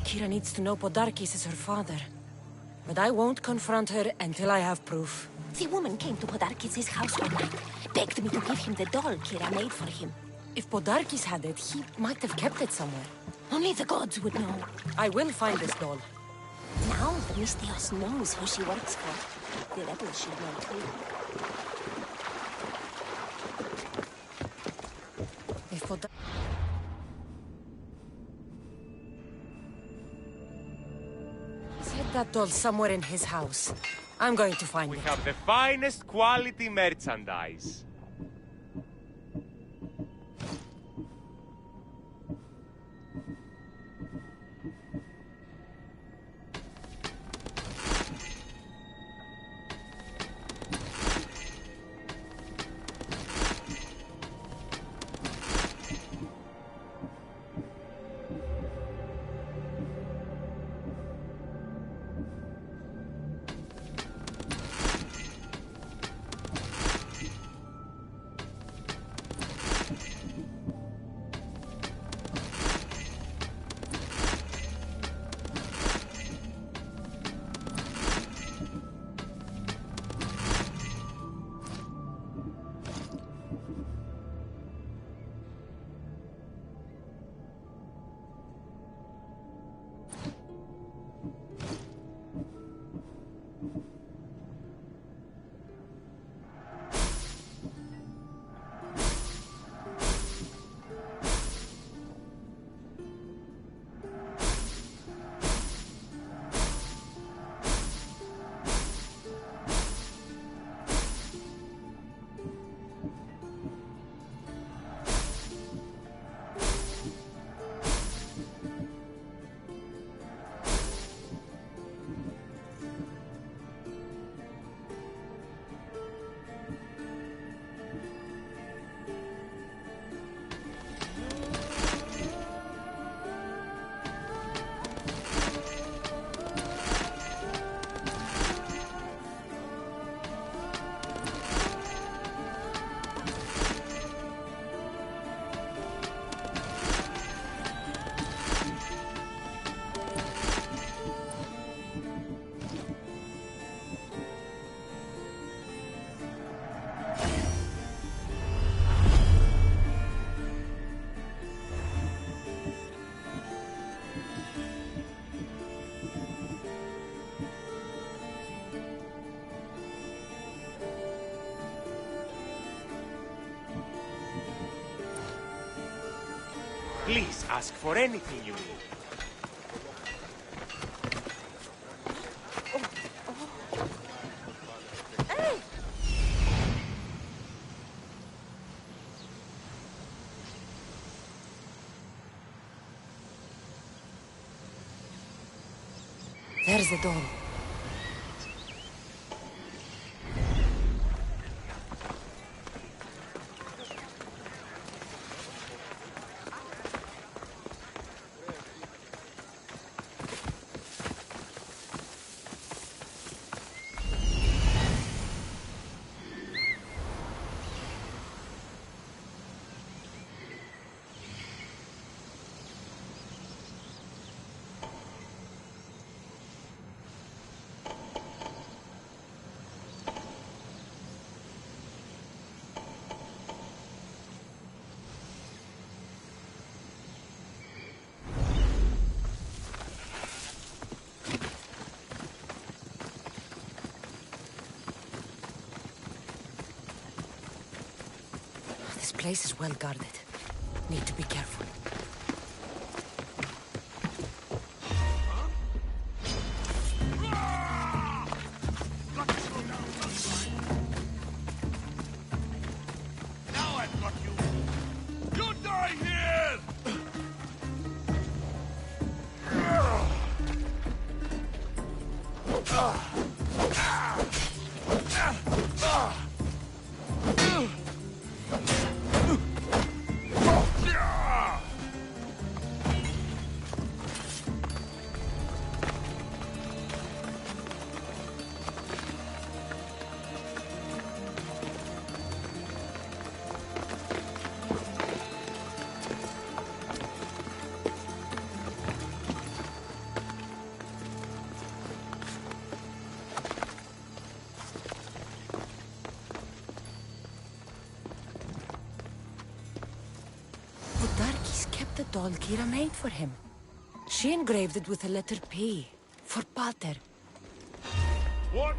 Kira needs to know Podarkis is her father. But I won't confront her until I have proof. The woman came to Podarkis' house one night, begged me to give him the doll Kira made for him. If Podarkis had it, he might have kept it somewhere. Only the gods would know. I will find this doll. Now the Mystios knows who she works for. The rebels should know too. If Podarkis... Hid that doll somewhere in his house. I'm going to find it. We have the finest quality merchandise. Please ask for anything you need. Hey! There's the door. This place is well guarded. Need to be careful. Now I've got you! You die here! Darkies kept the doll Kira made for him. She engraved it with the letter P, for Pater. What?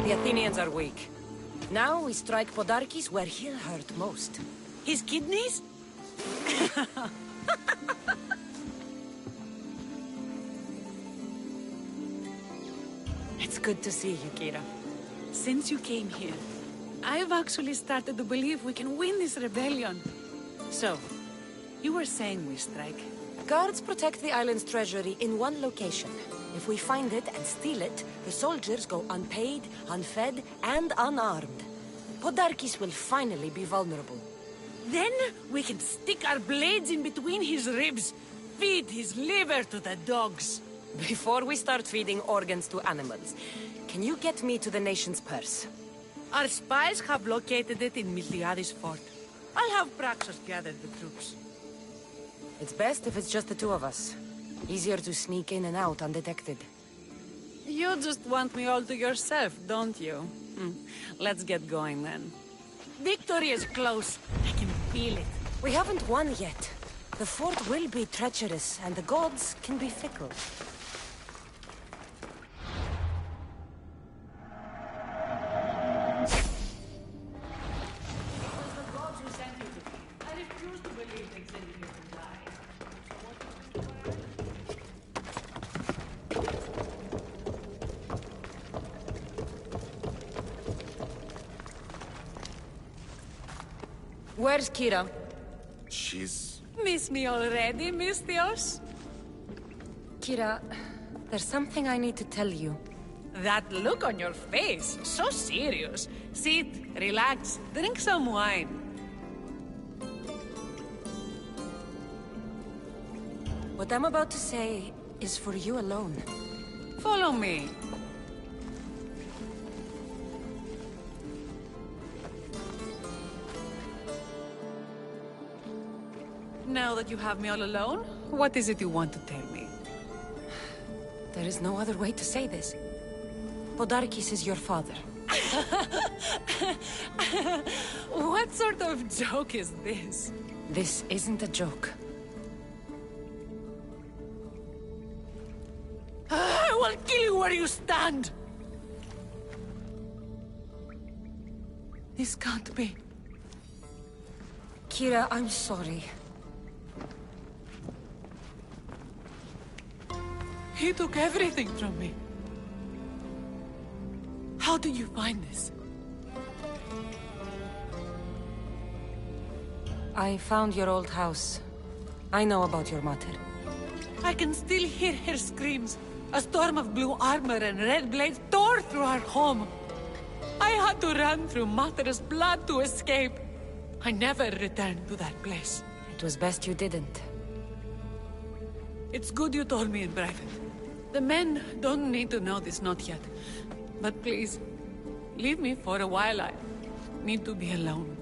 The Athenians are weak. Now we strike Podarkes where he'll hurt most. His kidneys? It's good to see you, Kira. Since you came here, I've actually started to believe we can win this rebellion. So, you were saying we strike? Guards protect the island's treasury in one location. If we find it and steal it, the soldiers go unpaid, unfed, and unarmed. Podarkes will finally be vulnerable. Then we can stick our blades in between his ribs, feed his liver to the dogs. Before we start feeding organs to animals, can you get me to the nation's purse? Our spies have located it in Miltiades fort. I'll have Praxos gather the troops. It's best if it's just the two of us. Easier to sneak in and out undetected. You just want me all to yourself, don't you? Let's get going then. Victory is close. I can feel it. We haven't won yet. The fort will be treacherous, and the gods can be fickle. Where's Kira? She's... Miss me already, Mystios? Kira, there's something I need to tell you. That look on your face, so serious. Sit, relax, drink some wine. What I'm about to say is for you alone. Follow me. Now that you have me all alone, what is it you want to tell me? There is no other way to say this. Podarkes is your father. What sort of joke is this? This isn't a joke. I will kill you where you stand! This can't be. Kira, I'm sorry. He took everything from me. How did you find this? I found your old house. I know about your mother. I can still hear her screams. A storm of blue armor and red blades tore through our home. I had to run through Mater's blood to escape. I never returned to that place. It was best you didn't. It's good you told me in private. The men don't need to know this, not yet. But please, leave me for a while. I need to be alone.